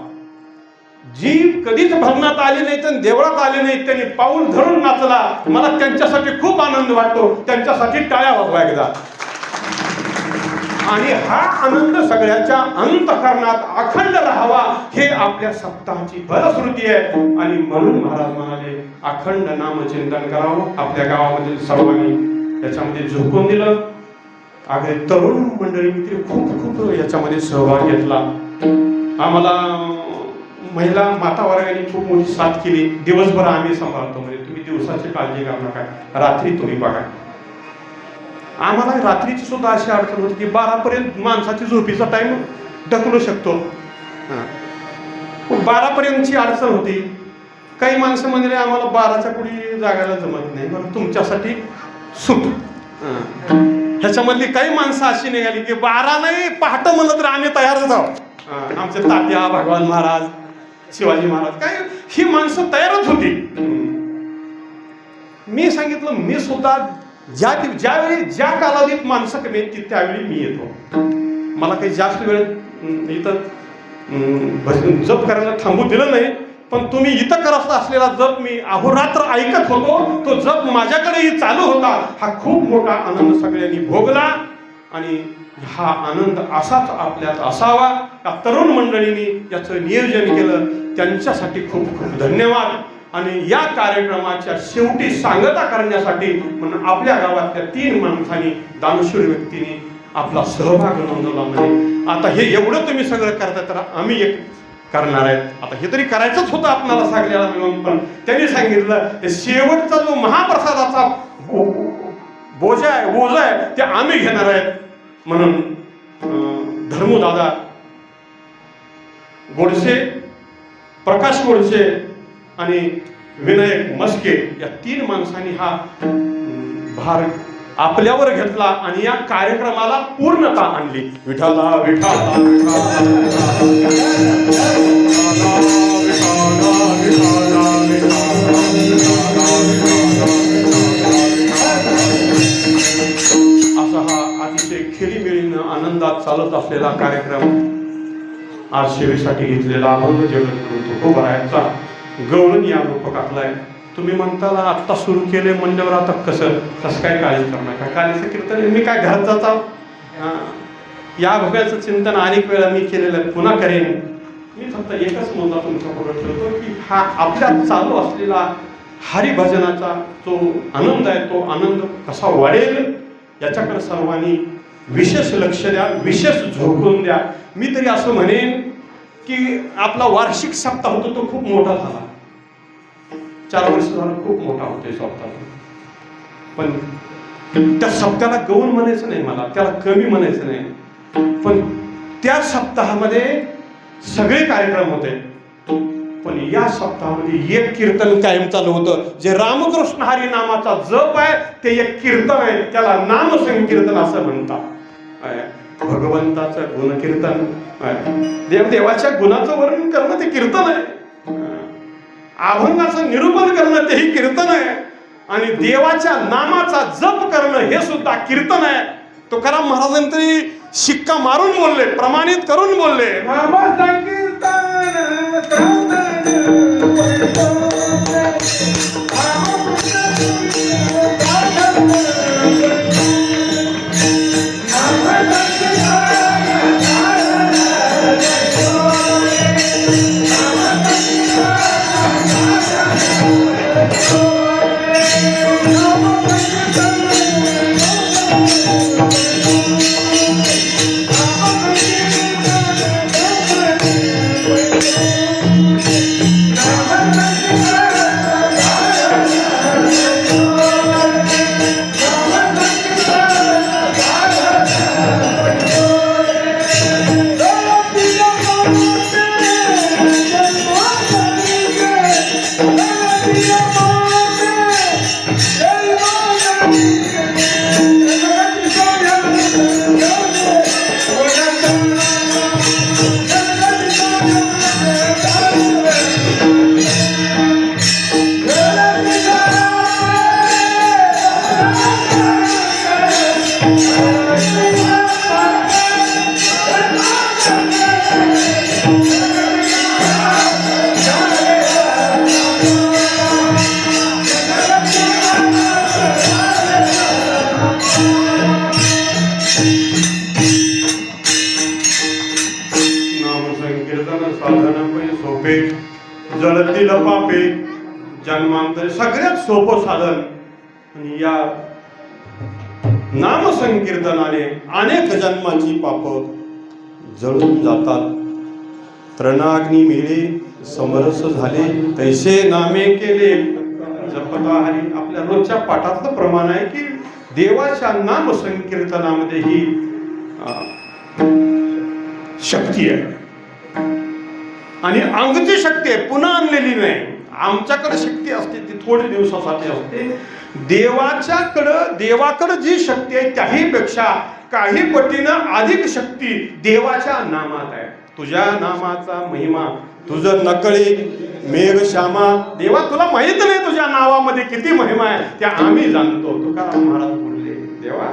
जी कधीच भजनात आली नाही तर देवळात आली नाही त्यांनी पाऊल धरून नाचला. मला त्यांच्यासाठी खूप आनंद वाटतो. त्यांच्यासाठी टाळ्या वाजवा एकदा. आणि हा आनंद सगळ्याच्या अंतःकरणात अखंड राहावा हे आपल्या सप्ताहाची फलश्रुती आहे. आणि म्हणून महाराज म्हणाले अखंड नामचिंतन करावं. आपल्या गावामधील सर्वांनी याच्यामध्ये झोकून दिलं. अगदी तरुण मंडळी मित्र खूप याच्यामध्ये सहभाग घेतला. आम्हाला महिला माता वर्गाने खूप मोठी साथ केली. दिवसभर आम्ही सांभाळतो म्हणजे तुम्ही दिवसाची काळजी करू नका, रात्री तुम्ही बघा. आम्हाला रात्रीची सुद्धा अशी अडचण होती की 12 पर्यंत माणसाची झोपीचा टाइम ढकलू शकतो. 12 पर्यंतची अडचण होती. काही माणसं म्हणले आम्हाला 12च्या पुढे जागायला जमत नाही. बरं तुमच्यासाठी सूट. ह्याच्यामधली काही माणसं अशी निघाली की 12 नाही पहाटे म्हणलं तर आम्ही तयारच आहोत. आमचे तात्या भगवान महाराज शिवाजी महाराज काय ही माणसं तयारच होती. मी सांगितलं मी सुद्धा ज्यावेळी ज्या कालावधीत माणसं कमी येतील त्यावेळी मी येतो. मला काही जास्त वेळ इथं जप करायला थांबू दिलं नाही. पण तुम्ही इथं करत असलेला जप मी अहोरात्र ऐकत होतो. तो जप माझ्याकडेही चालू होता. हा खूप मोठा आनंद सगळ्यांनी भोगला. आणि हा आनंद असाच आपल्यात असावा. या तरुण मंडळींनी याचं नियोजन केलं त्यांच्यासाठी खूप खूप धन्यवाद. आणि या कार्यक्रमाच्या शेवटी सांगता करण्यासाठी म्हणून आपल्या गावातल्या 3 माणसांनी दानशूर व्यक्तींनी आपला सहभाग नोंदवला. म्हणजे आता हे एवढं तुम्ही सगळं करता तर आम्ही एक करणार आहेत. आता हे तरी करायचंच होतं आपल्याला सगळ्याला मिळून. पण त्यांनी सांगितलं शेवटचा जो महाप्रसादाचा बोजा आहे ते आम्ही घेणार आहेत. म्हणून धर्मदादा गोडसे, प्रकाश गोडसे आणि विनायक मस्के या 3 माणसांनी हा भार आपल्यावर घेतला आणि या कार्यक्रमाला पूर्णता आणली. विठाला विठाला असा हा अतिशय खेळीमेळीनं आनंदात चालत असलेला कार्यक्रम आज सेवेसाठी घेतलेला अभंग जगद्गुरू तुकोबारायांचा गवळण या रूपकातलाय. तुम्ही म्हणताला आत्ता सुरू केले म्हणल्यावर आता कसं काय काळजी करू नका. कालीचं कीर्तन मी काय घरात जाता या भव्याचं चिंतन अनेक वेळा मी केलेलं आहे, पुन्हा करेन. मी फक्त एकच मुद्दा तुमच्याबरोबर ठेवतो की हा आपल्यात चालू असलेला हरिभजनाचा जो आनंद आहे तो आनंद कसा वाढेल याच्याकडे सर्वांनी विशेष लक्ष द्या, विशेष झोकून द्या. मी तरी असं म्हणेन की आपला वार्षिक सप्ताह होतो तो खूप मोठा झाला. 4 वर्ष झालं खूप मोठा होतोय सप्ताह. पण त्या सप्त्याला गौण म्हणायचं नाही, मला त्याला कमी म्हणायचं नाही. पण त्या सप्ताहामध्ये सगळे कार्यक्रम होते. पण या सप्ताहामध्ये एक कीर्तन कायम चालू होतं. जे रामकृष्ण हरी नामाचा जप आहे ते एक कीर्तन आहे. त्याला नाम संकीर्तन असं म्हणतात. भगवंताचं गुणकीर्तन देवाच्या गुणाचं वर्णन करणं ते कीर्तन आहे. अभंगाचं निरूपण करणं तेही कीर्तन आहे. आणि देवाच्या नामाचा जप करणं हे सुद्धा कीर्तन आहे. तुकाराम महाराजांनी तरी शिक्का मारून बोलले, प्रमाणित करून बोलले, नाम संकीर्तन जळतील पापे जन्मांतर सगळ्यात सोपं साधन. आणि या नाम संकीर्तनाने अनेक जन्माची पाप जळून जातात. तृणाग्नी मिळे समरस झाले तैसे नामे केले जपता हरी. आपल्या रोजच्या पाठातलं प्रमाण आहे की देवाच्या नाम संकीर्तनामध्ये ही शक्ती आहे. आणि अंगची शक्ती आहे, पुन्हा आणलेली नाही. आमच्याकडे शक्ती असते ती थोडे दिवसासाठी असते. देवाकडे जी शक्ती आहे त्याहीपेक्षा काही पटीनं अधिक शक्ती देवाच्या नामात आहे. तुझ्या नामाचा महिमा तुझं नकळे मेघ श्यामा. देवा तुला माहित नाही तुझ्या नावामध्ये किती महिमा आहे, त्या आम्ही जाणतो. तुकाराम महाराज बोलले, देवा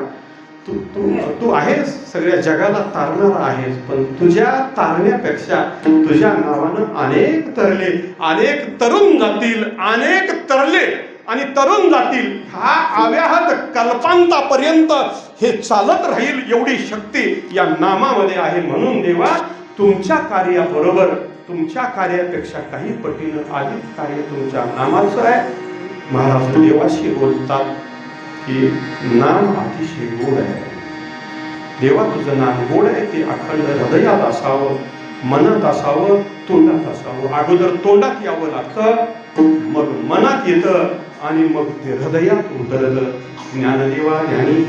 तू आहेस, सगळ्या जगाला तारणारा आहेस, पण तुझ्या तारण्यापेक्षा तुझ्या नावानं अनेक तरले, अनेक तरुण जातील, अनेक तरले आणि तरुण जातील. हा अव्याहत कल्पांतापर्यंत हे चालत राहील एवढी शक्ती या नामामध्ये आहे. म्हणून देवा तुमच्या कार्याबरोबर, तुमच्या कार्यापेक्षा काही पटीनं अधिक कार्य तुमच्या नामाचं आहे. महाराज देवाशी बोलतात की नाम अतिशय गोड आहे. देवा तुझं नाम गोड आहे, ते अखंड हृदयात असावं, मनात असावं, तोंडात असावं. अगोदर तोंडात यावं लागतं, मग मनात येतं आणि मग ते हृदयात उतरलं. ज्ञानदेवा ज्ञानी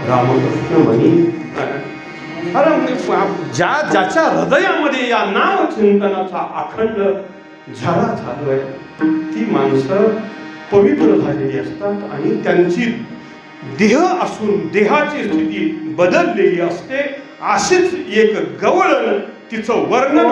रामकृष्ण म्हणी. ज्याच्या हृदयामध्ये या नाम चिंतनाचा अखंड झरा चालू आहे ती माणसं पवित्र झालेली असतात आणि त्यांची देह असून देहाची स्थिती बदललेली असते. अशीच एक गवळण तिचं वर्णन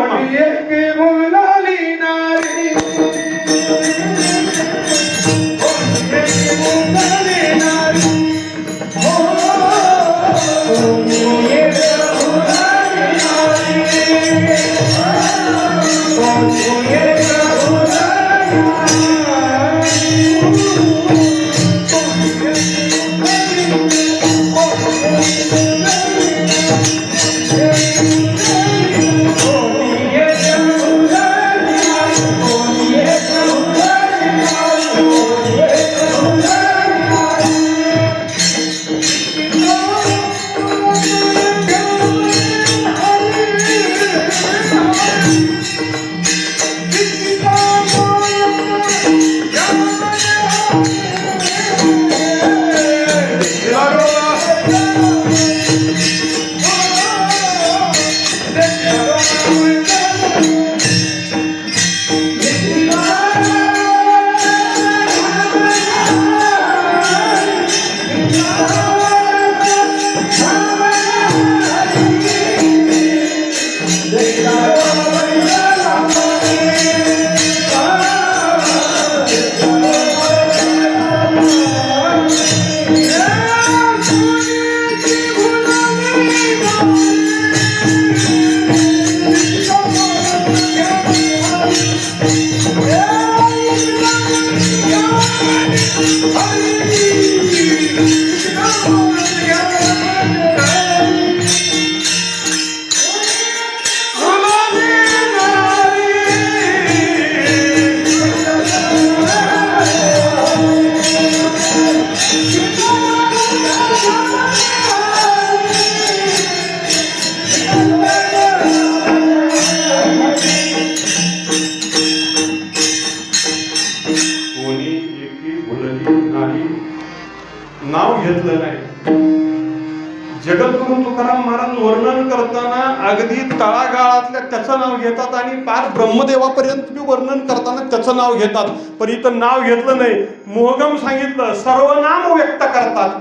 वर्णन करताना अगदी तळागाळातल्या त्याचं नाव घेतात आणि पार ब्रह्मदेवापर्यंत बी वर्णन करताना त्याचं नाव घेतात. पण इथं नाव घेतलं नाही, मोहगम सांगितलं, सर्वनाम व्यक्त करतात.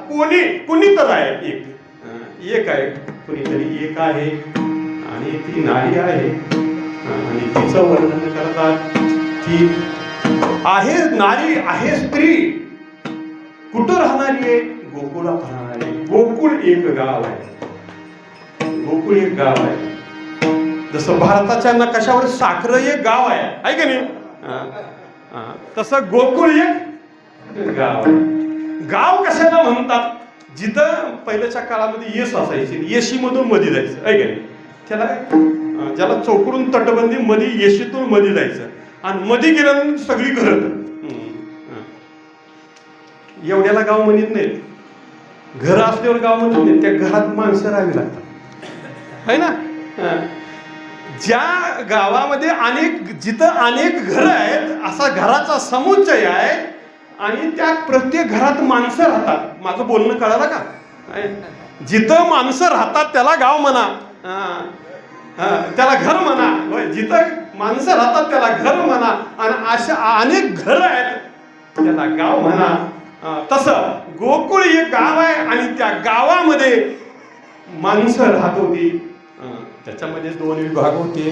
कोणी तर आहे एक आहे, कोणीतरी एक आहे आणि ती नारी आहे आणि तिचं वर्णन करतात. ती आहे नारी, आहे स्त्री. कुठं राहणारी आहे? गोकुळात राहणारी. गोकुळ एक गाव आहे. गोकुळ एक गाव आहे. जसं भारताच्या नकाशावर साखर एक गाव आहे का नाही, तसं गोकुळ एक गाव आहे. गाव कशाला म्हणतात? जिथं पहिल्याच्या काळामध्ये येस असायची, येशी मधून मध्ये जायचं आहे का नाही, त्याला ज्याला चौकडून तटबंदी मध्ये, येशीतून मध्ये जायचं आणि मध्ये गेल्यानंतर सगळी घरं. एवढ्याला गाव म्हणत नाहीत, घर असल्यावर गाव म्हणत नाही, त्या घरात माणसं राहावी लागतात है ना. ज्या गावामध्ये जिथं अनेक घर आहेत, असा घराचा समुच्चय आहे आणि त्या प्रत्येक घरात माणसं राहतात. माझं बोलणं कळालं का? जिथं माणसं राहतात त्याला गाव म्हणा, त्याला घर म्हणा. जिथं माणसं राहतात त्याला घर म्हणा आणि अशा अनेक घर आहेत त्याला गाव म्हणा. तसं गोकुळ एक गाव आहे आणि त्या गावामध्ये माणसं राहत होती. त्याच्यामध्ये 2 विभाग होते,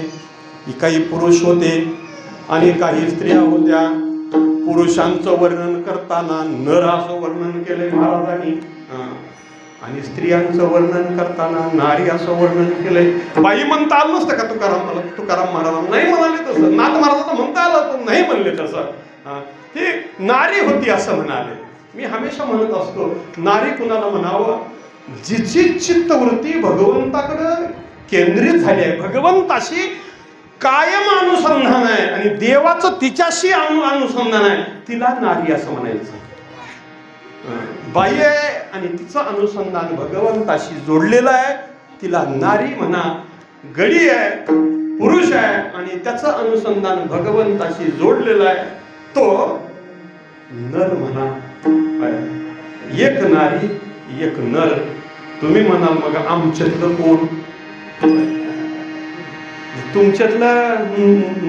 काही पुरुष होते आणि काही स्त्रिया होत्या. पुरुषांचं वर्णन करताना नर असं वर्णन केलंय महाराजांनी आणि स्त्रियांचं वर्णन करताना नारी असं वर्णन केलंय. बाई म्हणता आलं नसतं का तुकाराम महाराज नाही म्हणाले तसं, नाथ महाराजांना म्हणता आलं पण नाही म्हणले तसं. ती नारी होती असं म्हणाले. मी हमेशा म्हणत असतो, नारी कुणाला म्हणावं? जिची चित्तवृत्ती भगवंताकडे केंद्रित झाली आहे, भगवंताशी कायम अनुसंधान आहे आणि देवाचं तिच्याशी अनुसंधान आहे, तिला नारी असं म्हणायचं. बाई आहे आणि तिचं अनुसंधान भगवंताशी जोडलेलं आहे, तिला नारी म्हणा. गडी आहे, पुरुष आहे आणि त्याचं अनुसंधान भगवंताशी जोडलेलं आहे, तो नर म्हणा. एक नारी एक नर. तुम्ही म्हणाल मग आमच्यातलं कोण? तुमच्यातलं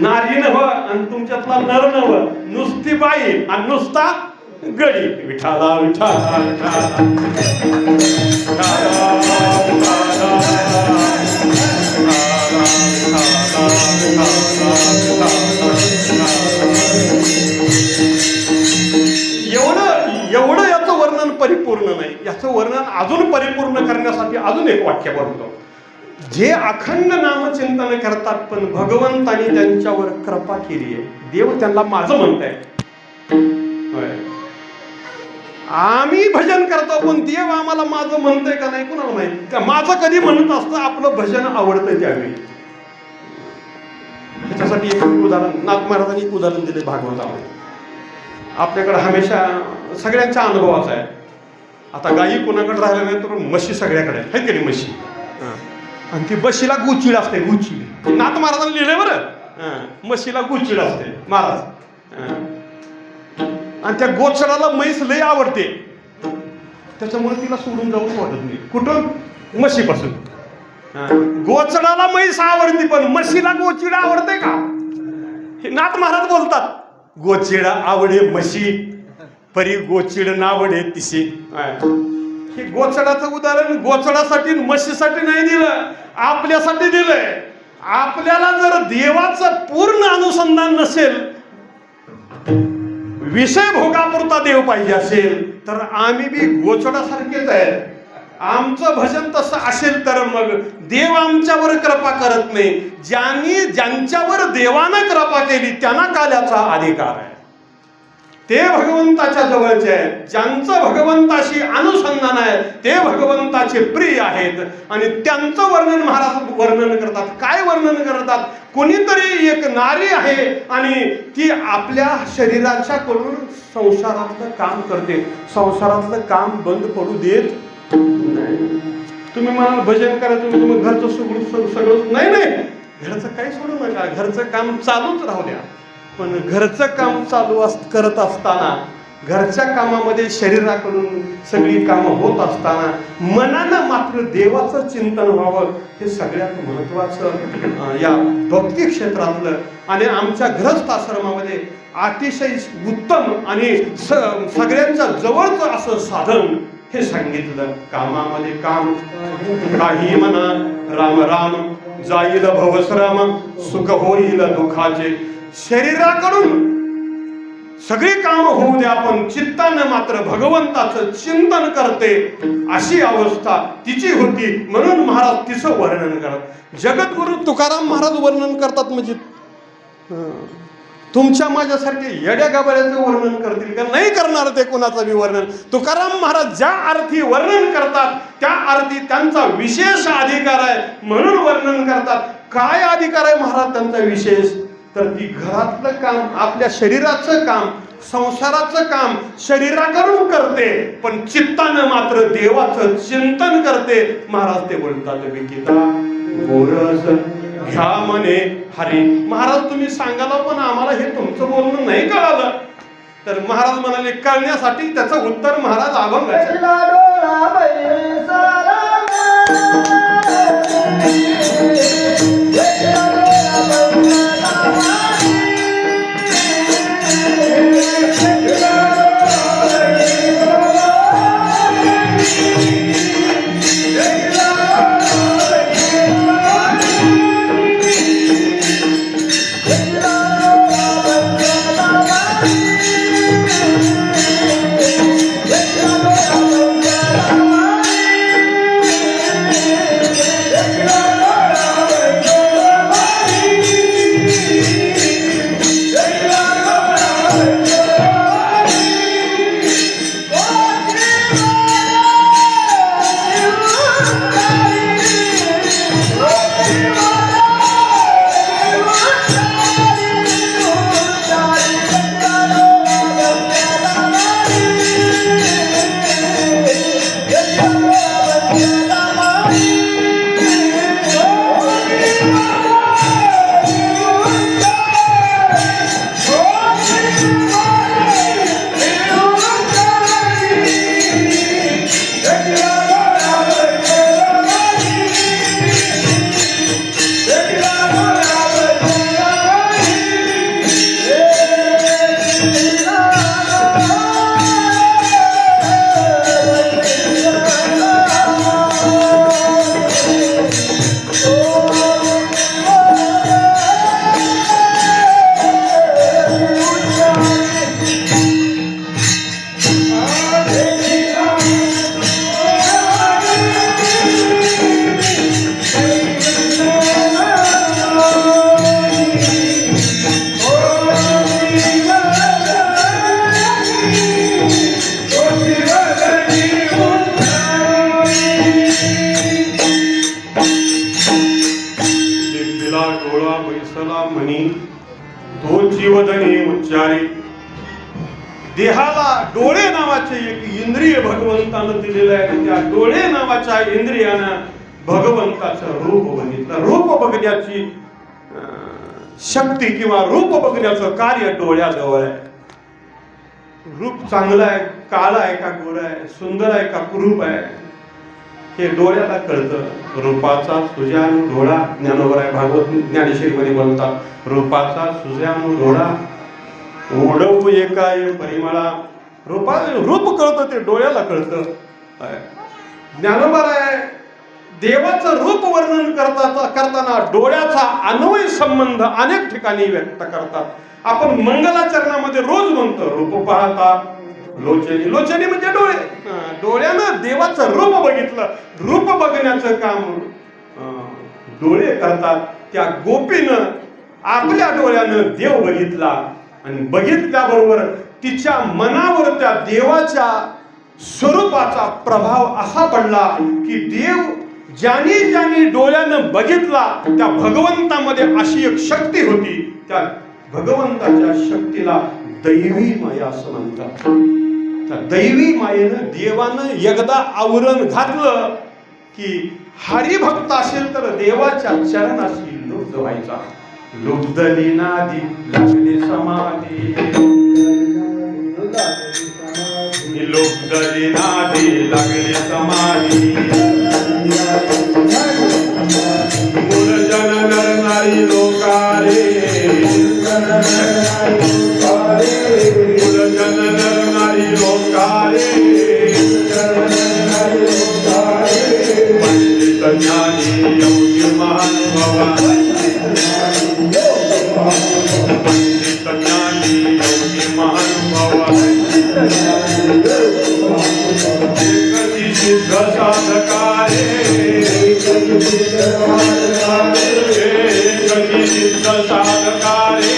नारी नव्ह आणि तुमच्यातला नर नव्ह, नुसती बाई आणि नुसता गडी. विठाला विठाला एवढं याचं वर्णन परिपूर्ण नाही. याचं वर्णन अजून परिपूर्ण करण्यासाठी अजून एक वाक्य बोलतो. जे अखंड नामचिंतन करतात पण भगवंतानी त्यांच्यावर कृपा केली आहे, देव त्यांना माझं म्हणताय. आम्ही भजन करतो पण देव आम्हाला माझं म्हणतंय का नाही कुणाला माहिती. माझं कधी म्हणत असतं आपलं भजन आवडतं त्यावेळी. त्याच्यासाठी एक उदाहरण नाथ महाराजांनी एक उदाहरण दिले भागवतामध्ये. आपल्याकडे हमेशा सगळ्यांचा अनुभवाचा आहे. आता गायी कोणाकडे राहिल्या नाही तर म्हशी सगळ्याकडे आहे की नाही म्हशी. आणि ती म्हशीला गुचिड असते, गुचिड. नाथ महाराजांनी लिहिलंय बरं, म्हशीला गुचिड असते महाराज. आणि त्या गोचडाला म्हैस लय आवडते, त्याच्यामुळे तिला सोडून जाऊच वाटत नाही. कुठून? म्हशीपासून. गोचडाला म्हैस आवडते पण म्हशीला गोचिड आवडते का? हे नाथ महाराज बोलतात. गोचिड आवडे म्हशी, परी गोचिड नावडे तिशी. हे गोचडाचं उदाहरण गोचडासाठी म्हशीसाठी नाही दिलं, आपल्यासाठी दिलंय. आपल्याला जर देवाचं पूर्ण अनुसंधान नसेल, विषय भोगापुरता देव पाहिजे असेल तर आम्ही बी गोचडासारखेच आहेत. आमचं भजन तसं असेल तर मग देव आमच्यावर कृपा करत नाही. ज्यांच्यावर देवानं कृपा केली त्यांना काल्याचा अधिकार आहे. ते भगवंताच्या जवळचे आहेत. ज्यांचं भगवंताशी अनुसंधान आहे ते भगवंताचे प्रिय आहेत आणि त्यांचं वर्णन महाराज वर्णन करतात. काय वर्णन करतात? कोणीतरी एक नारी आहे आणि ती आपल्या शरीराच्या कडून संसारातलं काम करते. संसारातलं काम बंद पडू देत नाही. तुम्ही म्हणाल भजन करा, तुम्ही घरचं सगळं नाही, घरचं काही सोडू नका, घरचं काम चालूच राहू द्या. पण घरचं काम चालू करत असताना घरच्या कामामध्ये शरीराकडून सगळी कामं होत असताना मनानं मात्र देवाचं चिंतन व्हावं, हे सगळ्यात महत्त्वाचं या भक्ती क्षेत्रातलं आणि आमच्या गृहस्थ आश्रमामध्ये अतिशय उत्तम आणि सगळ्यांच्या जवळचं असं साधन हे सांगितलं. कामामध्ये काम, काही म्हणा राम राम, जाईल भवश्रम, सुख होईल दुःखाचे. शरीराकडून सगळी काम होऊ द्या, पण चित्तानं मात्र भगवंताचं चिंतन करते, अशी अवस्था तिची होती. म्हणून महाराज तिचं वर्णन करतात. जगद्गुरु तुकाराम महाराज वर्णन करतात म्हणजे तुमच्या माझ्यासारखे येड्या गाभाऱ्याचं वर्णन करतील का? नाही करणार ते कोणाचं बी वर्णन. तुकाराम महाराज ज्या अर्थी वर्णन करतात त्या अर्थी त्यांचा विशेष अधिकार आहे, म्हणून वर्णन करतात. काय अधिकार आहे महाराज त्यांचा विशेष? तर ती घरातलं काम, आपल्या शरीराचं काम, संसाराचं काम शरीराकडून करते, पण चित्तानं मात्र देवाचं चिंतन करते. महाराज ते बोलतात, विकिता गोरस घ्या म्हणे हरी. महाराज तुम्ही सांगायला पण आम्हाला हे तुमचं बोलणं नाही कळालं. तर महाराज म्हणाले कळण्यासाठी त्याचं उत्तर महाराज अभंगाचे. देहाला डोळे नावाचे एक इंद्रिय भगवंतानं दिलेलं आहे. त्या डोळे नावाच्या इंद्रियानं भगवंताचं रूप बघितलं. रूप बघण्याची शक्ती किंवा रूप बघण्याचं कार्य डोळ्याजवळ आहे. रूप चांगलं आहे, काळं आहे का गोरं आहे, सुंदर आहे का कुरूप आहे, हे डोळ्याला कळतं. रूपाचा सुजानु डोळा, ज्ञानोबर आहे भागवत ज्ञानेश्वरीमध्ये बोलतात, रूपाचा सुजानु डोळा ओढवू एकाय परिमळा. रूप कळतं, ते डोळ्याला कळतं. ज्ञानोबर आहे देवाचं रूप वर्णन करताना डोळ्याचा अन्वय संबंध अनेक ठिकाणी व्यक्त करतात. आपण मंगलाचरणामध्ये रोज म्हणतो, रूप पाहता लोचनी. लोचनी म्हणजे डोळे. डोळ्यानं देवाचं रूप बघितलं. रूप बघण्याचं काम डोळे करतात. त्या गोपीनं आपल्या डोळ्यानं देव बघितला आणि बघितल्याबरोबर तिच्या मनावर त्या देवाच्या स्वरूपाचा प्रभाव असा पडला की देव ज्यानी ज्यानी डोळ्यानं बघितला त्या भगवंतामध्ये अशी एक शक्ती होती. त्या भगवंताच्या शक्तीला दैवी माया असं म्हणतात. त्या दैवी मायेनं देवानं एकदा आवरण घातलं की हरिभक्त असेल तर देवाच्या चरणाशी लुब्ध व्हायचा. लुब्धली नादी लागली समाधी. लुब्धली नादी लागली समाधी मूलजन नर नारी लोकारे मूलजन नर नारी लोकारे पंडित ज्ञानी योगी महानुभावा पंडित ज्ञानी योगी महानुभावा एकती सिद्ध साधकारे एकती सिद्ध साधकारे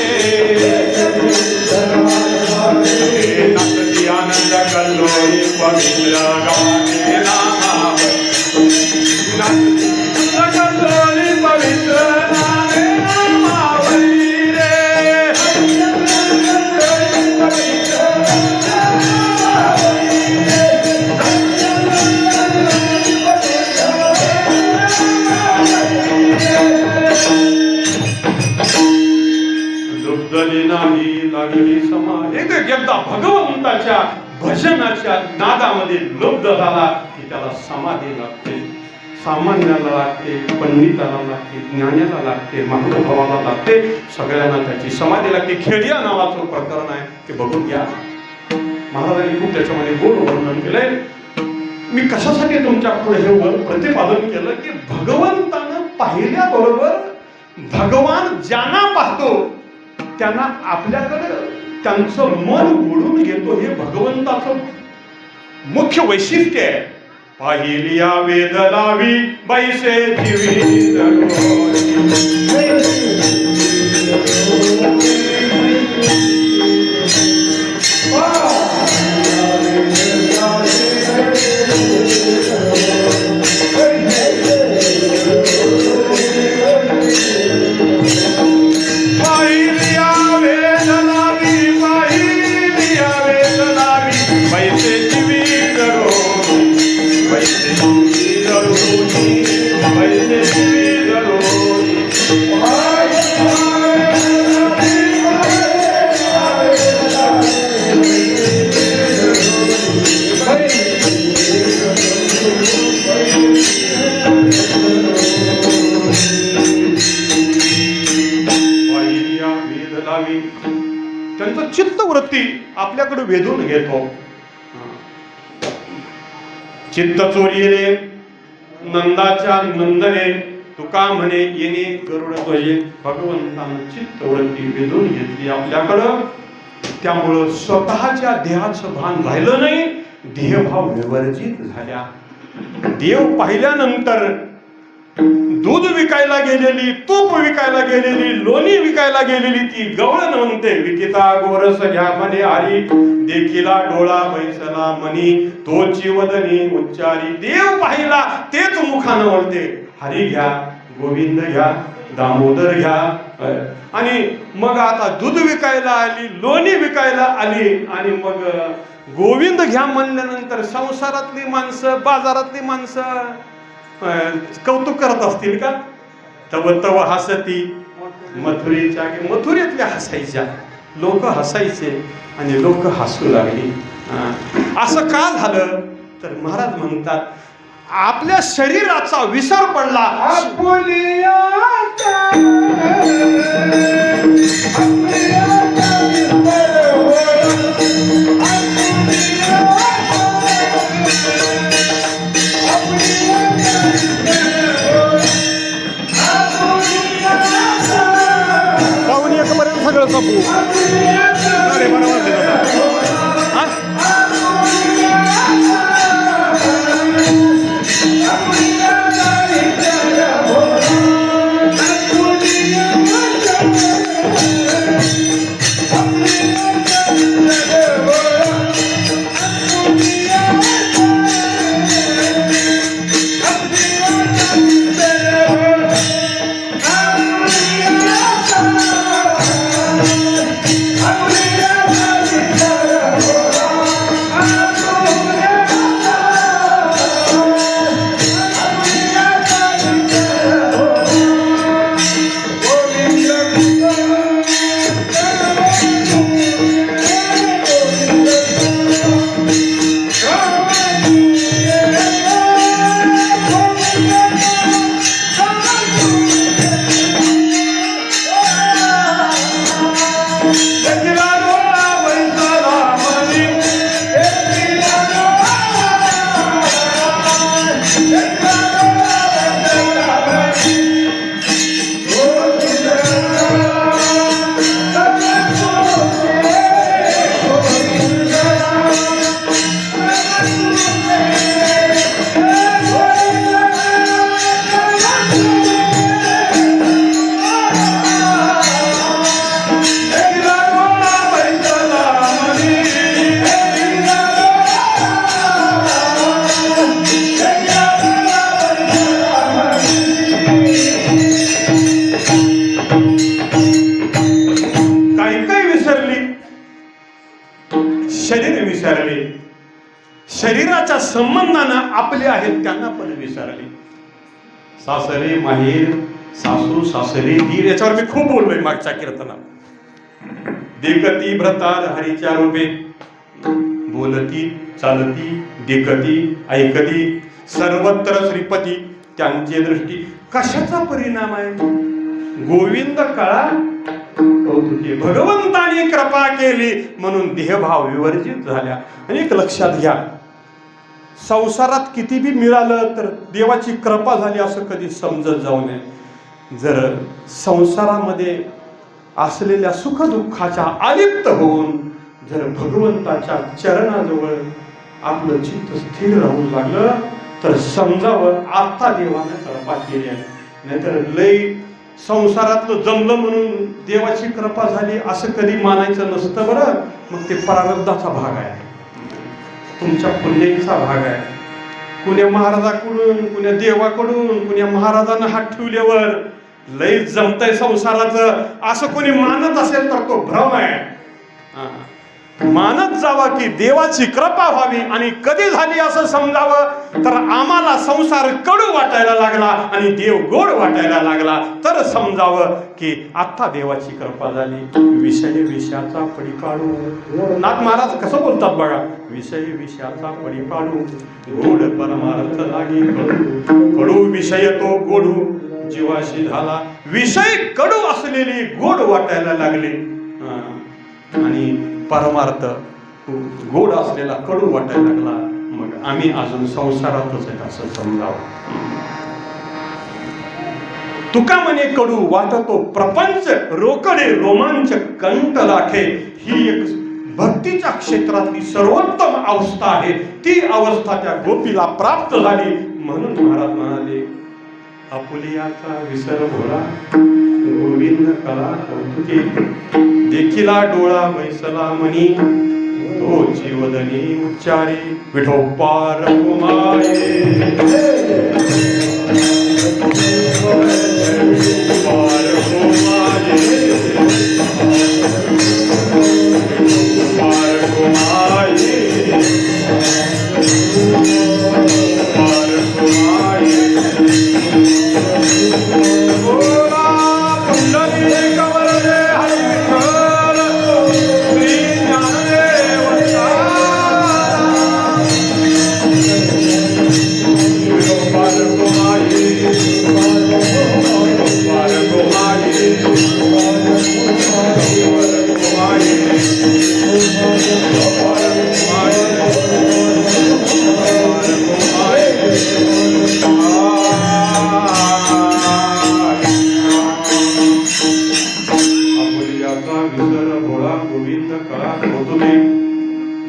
नकदी आनंद कल्लोळी पवित्र गाणे नामावली नकदी कल्लोळी पवित्र नामे नामावली रे लुब्धली नाही लागली समाधी एकदा भगवंताच्या भजनाच्या नादामध्ये लुब्ध झाला की त्याला समाधी लागते सामान्याला लागते पंडिताला लागते ज्ञानाला लागते महानुभावाला लागते सगळ्यांना त्याची समाधी लागते खेडिया नावाचं प्रकरण आहे ते बघून घ्या महाराजांनी खूप त्याच्यामध्ये गोड वर्णन केलंय मी कशासाठी तुमच्या पुढे हे प्रतिपादन केलं की भगवंतानं पाहिल्याबरोबर भगवान ज्यांना पाहतो त्यांना आपल्याकडे त्यांचं मन ओढून घेतो हे भगवंताचं मुख्य वैशिष्ट्य आहे पाहिलिया वेद लावी बैसे जीवी त्यांचं चित्तवृत्ती आपल्याकडे वेधून घेतो चित्त चोरीले नंदाच्या नंदने तुका म्हणे येणे गरुड ध्वजे भगवंतानं चित्तवृत्ती वेधून घेतली आपल्याकडं त्यामुळं स्वतःच्या देहाचं भान राहिलं नाही देहभाव विवर्जित झाल्या देव पाहिल्यानंतर दूध विकायला गेलेली तूप विकायला गेलेली लोणी विकायला गेलेली ती गवळण म्हणते विकिता गोरस घ्या म्हणे हरी देखिला डोळा बैसला मनी तोची वदनी उच्चारी देव पाहिला तेच मुखानं म्हणते हरी घ्या गोविंद घ्या दामोदर घ्या आणि मग आता दूध विकायला आली लोणी विकायला आली आणि मग गोविंद घ्या म्हणल्यानंतर संसारातली माणसं बाजारातली माणसं कौतुक करत असतील का तव तव हसती मथुरेच्या मथुरेतल्या हसायच्या लोक हसायचे आणि लोक हसू लागली असं का झालं तर महाराज म्हणतात आपल्या शरीराचा विसर पडला पाहुणी एकापर्यंत सगळं कापू अरे बरोबर विसरले, शरीराच्या संबंधानं आपले आहेत त्यांना पण विसरले. सासरे माहेर, सासू सासरे दीर, याच्यावर मी खूप बोललोय मागच्या कीर्तनात. देखती भ्रतार हरीच्या रूपे, बोलती चालती देखती ऐकती, सर्वत्र श्रीपती त्यांची दृष्टी. कशाचा परिणाम आहे? गोविंद कळा कौतुके, भगवंताने कृपा केली म्हणून देहभाव विवर्जित झाल्या. आणि एक लक्षात घ्या, संसारात किती बी मिळालं तर देवाची कृपा झाली असं कधी समजत जाऊ नये. जर संसारामध्ये असलेल्या सुखदुःखाच्या आलिप्त होऊन जर भगवंताच्या चरणाजवळ आपलं चित्त स्थिर राहून लागलं तर समजावं आता देवानं कृपा केली आहे. नाहीतर लय संसारातलं जमलं म्हणून देवाची कृपा झाली असं कधी मानायचं नसतं बरं. मग ते प्रारब्धाचा भाग आहे, तुमच्या पुण्याचा भाग आहे. कुण्या महाराजाकडून, कुण्या देवाकडून, कुण्या महाराजानं हात ठेवल्यावर लय जमतंय संसाराचं असं कोणी मानत असेल तर तो भ्रम आहे. मानत जावा की देवाची कृपा व्हावी. आणि कधी झाली असं समजावं तर आम्हाला संसार कडू वाटायला लागला आणि देव गोड वाटायला लागला तर समजावं की आता देवाची कृपा झाली. विषय विषयाचा पडी पाडू, नाथ महाराज कसं बोलतात बघा, विषय विषयाचा पडी पाडू, गोड परमार्थ लागे कडू, कडू विषय तो गोडू जीवाशी झाला. विषय कडू असलेले गोड वाटायला लागले आणि परमार्थ गोड असलेला कडू वाटायला लागला. मग आम्ही अजून संसारातच आहे असं समजावं. तुका म्हणे कडू वाटतो प्रपंच, रोकडे रोमांच कंठ लाखे. ही एक भक्तीच्या क्षेत्रातली सर्वोत्तम अवस्था आहे. ती अवस्था त्या गोपीला प्राप्त झाली. म्हणून महाराज म्हणाले, आपुलियाचा विसर भोळा गोविंद कला कौतुके, देखिला डोळा बैसला मनी, तो जीवदनी उच्चारे विठोपार कुमारे. पार कुमारे, पार कुमारे, पार कुमारे.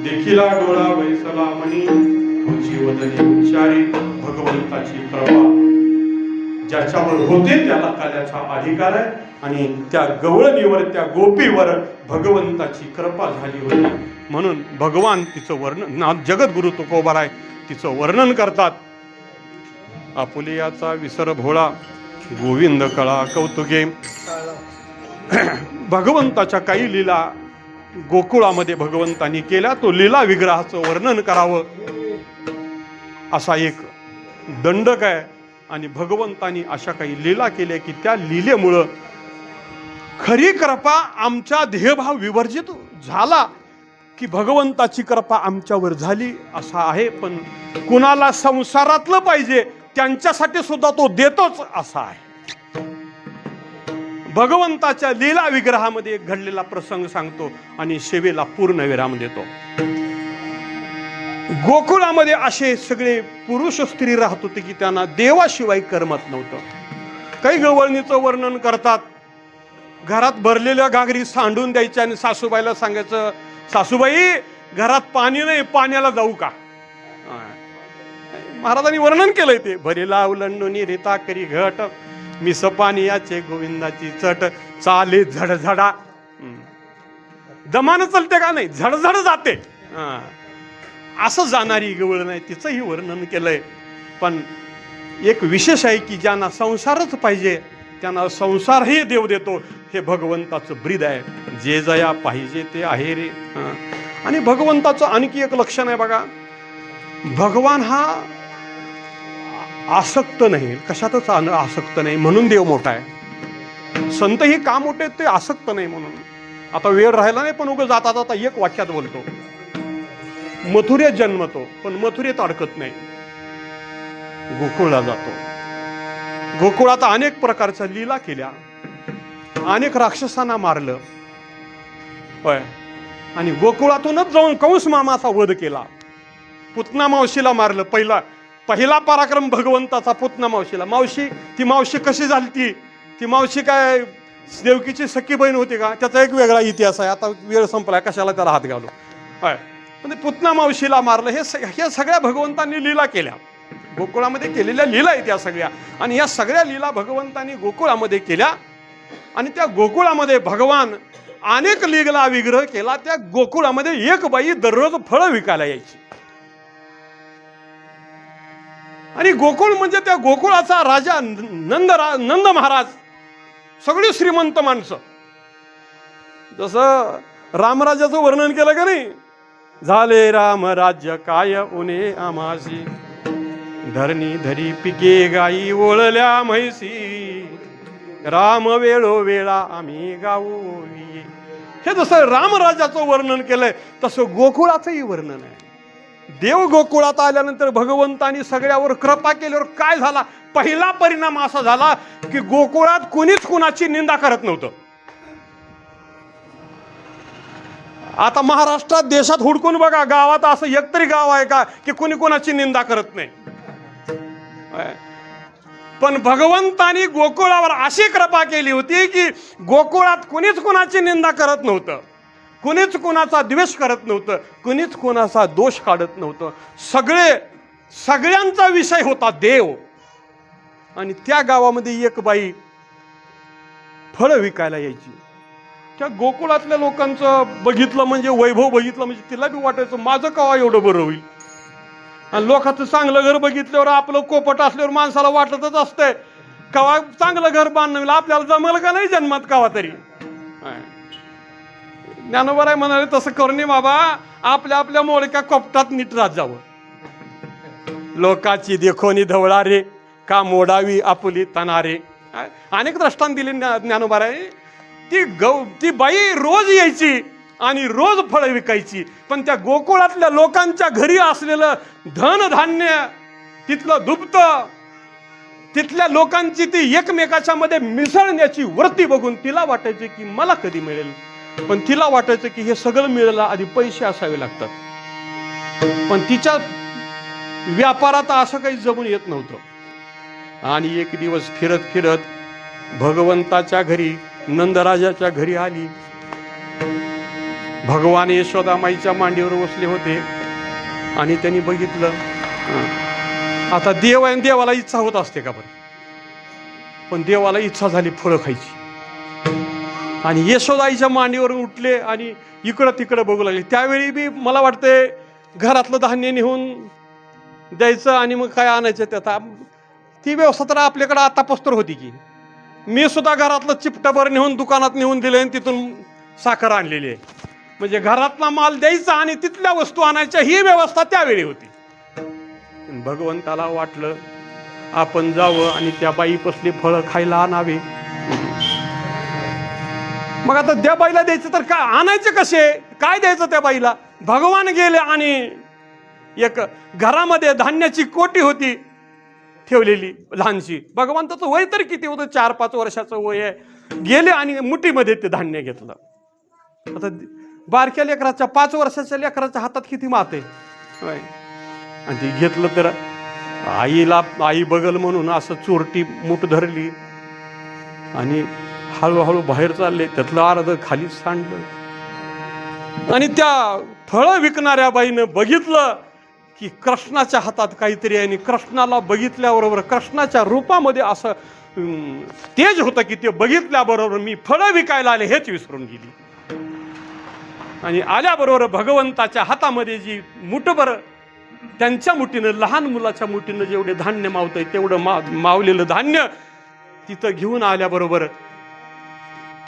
देखिला डोळा वैसला मनी, तुझी वदनी उच्चारी. भगवंताची कृपा ज्याच्यावर होते त्याला त्याचा अधिकार आहे. आणि त्या गवळणीवर, त्या गोपीवर भगवंताची कृपा झाली होती. म्हणून भगवान तिचं वर्णन, जगद्गुरु तुकोबाराय तिचं वर्णन करतात. आपुलियाचा विसर भोळा गोविंद कळा कौतुके. भगवंताच्या काही लीला गोकुळामध्ये भगवंतांनी केल्या. तो लीला विग्रहाचं वर्णन करावं असा एक दंडक आहे. आणि भगवंतांनी अशा काही लीला केल्या की त्या लीलेमुळं खरी कृपा आमच्या देहभाव विवर्जित झाला की भगवंताची कृपा आमच्यावर झाली असा आहे. पण कुणाला संसारातलं पाहिजे त्यांच्यासाठी सुद्धा तो देतोच असा आहे. भगवंताच्या लीला विग्रहामध्ये एक घडलेला प्रसंग सांगतो आणि सेवेला पूर्ण विराम देतो. गोकुळामध्ये असे सगळे पुरुष स्त्री राहत होते की त्यांना देवाशिवाय करमत नव्हतं. काही गवळणीचं वर्णन करतात. घरात भरलेल्या घागरी सांडून द्यायच्या आणि सासूबाईला सांगायचं, सासूबाई घरात पाणी नाही, पाण्याला जाऊ का. महाराजांनी वर्णन केलंय ते. भरेला उलंडूनी रेता करी घट, मिस पानियाचे गोविंदाची चट, चाले झडझडा. दमानं चलते का नाही, झडझड जाते. असं जाणारी गवळ नाही, तिचंही वर्णन केलंय. पण एक विशेष आहे की ज्यांना संसारच पाहिजे त्यांना संसारही देव देतो. हे भगवंताचं ब्रीद आहे. जे जया पाहिजे ते आहे रे. आणि भगवंताचं आणखी एक लक्षण आहे बघा, भगवान हा आसक्त नाही, कशातच आसक्त नाही म्हणून देव मोठा आहे. संत ही का मोठे आहेत? ते आसक्त नाही म्हणून. आता वेळ राहिला नाही, पण उगाच जाता जाता एक वाक्यात बोलतो. मथुरेत जन्मतो पण मथुरेत अडकत नाही, गोकुळला जातो. गोकुळात अनेक प्रकारच्या लीला केल्या, अनेक राक्षसांना मारलं होय, आणि गोकुळातूनच जाऊन कंस मामाचा वध केला. पुतना मावशीला मारलं. पहिला पराक्रम भगवंताचा पुतना मावशीला. ती मावशी कशी झाली? ती मावशी काय देवकीची सख्खी बहीण होती का? त्याचा एक वेगळा इतिहास आहे. आता वेळ संपलाय, कशाला त्याला हात घालू. होय, म्हणजे पुतना मावशीला मारलं. हे सगळ्या भगवंतांनी लीला केल्या, गोकुळामध्ये केलेल्या लीला आहेत या सगळ्या. आणि या सगळ्या लीला भगवंतांनी गोकुळामध्ये केल्या. आणि त्या गोकुळामध्ये भगवान अनेक लीला विग्रह केला. त्या गोकुळामध्ये एक बाई दररोज फळं विकायला यायची. आणि गोकुळ म्हणजे त्या गोकुळाचा राजा नंद महाराज, सगळी श्रीमंत माणसं. जसं रामराज्याचं वर्णन केलं का नाही, झाले राम राज्य काय उने आमासी, धरणी धरी पिके गाई ओळल्या म्हैसी, राम वेळोवेळा आम्ही गाऊली. हे जसं रामराज्याचं वर्णन केलंय तसं गोकुळाचंही वर्णन आहे. देव गोकुळात आल्यानंतर भगवंतानी सगळ्यावर कृपा केल्यावर काय झाला? पहिला परिणाम असा झाला की गोकुळात कोणीच कुणाची निंदा करत नव्हतं. आता महाराष्ट्रात देशात हुडकून बघा, गावात असं एकतरी गाव आहे का की कोणी कोणाची निंदा करत नाही? पण भगवंतानी गोकुळावर अशी कृपा केली होती की गोकुळात कुणीच कुणाची निंदा करत नव्हतं, कुणीच कुणाचा द्वेष करत नव्हतं, कुणीच कुणाचा दोष काढत नव्हतं. सगळ्यांचा विषय होता देव. आणि त्या गावामध्ये एक बाई फळं विकायला यायची. त्या गोकुळातल्या लोकांचं बघितलं म्हणजे, वैभव बघितलं म्हणजे तिला बी वाटायचं माझं कवा एवढं बरं होईल. आणि लोकांचं चांगलं घर बघितल्यावर, आपलं कोपट असल्यावर माणसाला वाटतच असतंय कवा चांगलं घर बांधलं, आपल्याला जमलं का नाही जन्मात कवा तरी. ज्ञानोबराय म्हणाले तसं करून बाबा, आपल्या आपल्या मोडक्या कोपटात नीट राहत जावं. लोकाची देखोनी धवळा रे, का मोडावी आपुली तनारे. अनेक दृष्टांत दिले ज्ञानोबराय. ती बाई रोज यायची आणि रोज फळं विकायची. पण त्या गोकुळातल्या लोकांच्या घरी असलेलं धनधान्य, तिथलं दुभत, तिथल्या लोकांची ती एकमेकाच्या मध्ये मिसळण्याची वृत्ती बघून तिला वाटायचं की मला कधी मिळेल. पण तिला वाटायचं की हे सगळं मिळायला आधी पैसे असावे लागतात. पण तिच्या व्यापारात असं काही जमून येत नव्हतं. आणि एक दिवस फिरत फिरत भगवंताच्या घरी, नंदराजाच्या घरी आली. भगवान यशोदामाईच्या मांडीवर बसले होते आणि त्यांनी बघितलं. आता देव आहे, देवाला इच्छा होत असते का बरं? पण देवाला इच्छा झाली फळं खायची. आणि यशोदाईच्या मांडीवर उठले आणि इकडं तिकडं बघू लागले. त्यावेळी बी मला वाटतंय घरातलं धान्य नेऊन द्यायचं आणि मग काय आणायचं त्यात. ती व्यवस्था तर आपल्याकडं आता पस्तर होती की. मी सुद्धा घरातलं चिपटाभर नेऊन दुकानात नेऊन दिले आणि तिथून साखर आणलेली आहे. म्हणजे घरातला माल द्यायचा आणि तिथल्या वस्तू आणायच्या, ही व्यवस्था त्यावेळी होती. भगवंताला वाटलं आपण जावं आणि त्या बाईपासली फळं खायला आणावे. मग आता त्या बाईला द्यायचं तर काय आणायचे कसे, काय द्यायचं त्या बाईला? भगवान गेले आणि एक घरामध्ये धान्याची कोटी होती ठेवलेली लहानशी. भगवंताचं वय तर किती होतं? 4-5 वर्षाचं वय आहे. गेले आणि मुठीमध्ये ते धान्य घेतलं. आता बारक्या लेकराच्या, 5 वर्षाच्या लेकराच्या हातात किती माते आणि ते घेतलं. तर आई बगल म्हणून असं चोरटी मूठ धरली आणि हळूहळू बाहेर चालले. त्यातलं अर्ध खालीच सांडलं. आणि त्या फळं विकणाऱ्या बाईनं बघितलं की कृष्णाच्या हातात काहीतरी आहे. आणि कृष्णाला बघितल्याबरोबर, कृष्णाच्या रूपामध्ये असं तेज होतं की ते बघितल्याबरोबर मी फळं विकायला आले हेच विसरून गेली. आणि आल्याबरोबर भगवंताच्या हातामध्ये जी मुठभर, त्यांच्या मुठीनं, लहान मुलाच्या मुठीनं जेवढे धान्य मावतंय तेवढं मावलेलं धान्य तिथं घेऊन आल्याबरोबर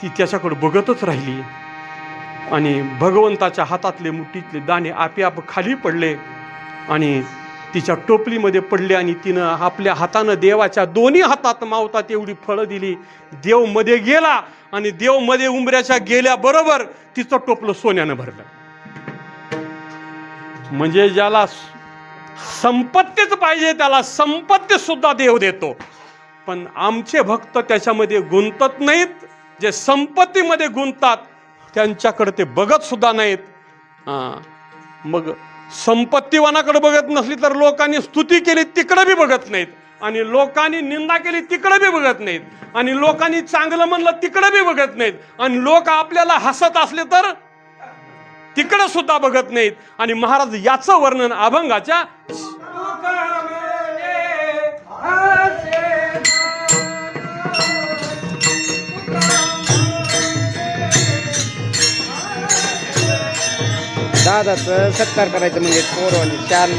ती त्याच्याकडे बघतच राहिली. आणि भगवंताच्या हातातले मुठीतले दाणे आपोआप खाली पडले आणि तिच्या टोपलीमध्ये पडले आणि तिनं आपल्या हातानं देवाच्या दोन्ही हातात मावतात एवढी फळं दिली. देव मध्ये गेला आणि देव मध्ये उंबऱ्याच्या गेल्याबरोबर तिचं टोपलं सोन्यानं भरलं. म्हणजे ज्याला संपत्तीच पाहिजे त्याला संपत्ती सुद्धा देव देतो. पण आमचे भक्त त्याच्यामध्ये गुंतत नाहीत. जे संपत्तीमध्ये गुंततात त्यांच्याकडे ते बघत सुद्धा नाहीत. मग संपत्तीवानाकडे बघत नसली तर लोकांनी स्तुती केली तिकडे बी बघत नाहीत आणि लोकांनी निंदा केली तिकडे बी बघत नाहीत आणि लोकांनी चांगलं म्हणलं तिकडे बी बघत नाहीत आणि लोक आपल्याला हसत असले तर तिकडे सुद्धा बघत नाहीत. आणि महाराज याचं वर्णन अभंगाच्या दादाचं सत्कार करायचं म्हणजे पोरवाले शाल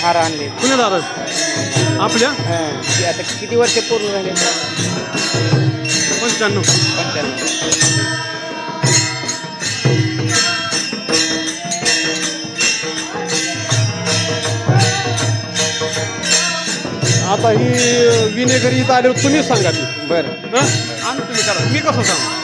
हार आणले. पुणे दादा आपल्या ते आता किती वर्ष पूर्ण झाले? 95. 95. आता ही विनेगरी इथं आल्यावर तुम्हीच सांगा ती. बरं आणि तुम्ही करा, मी कसं सांगू.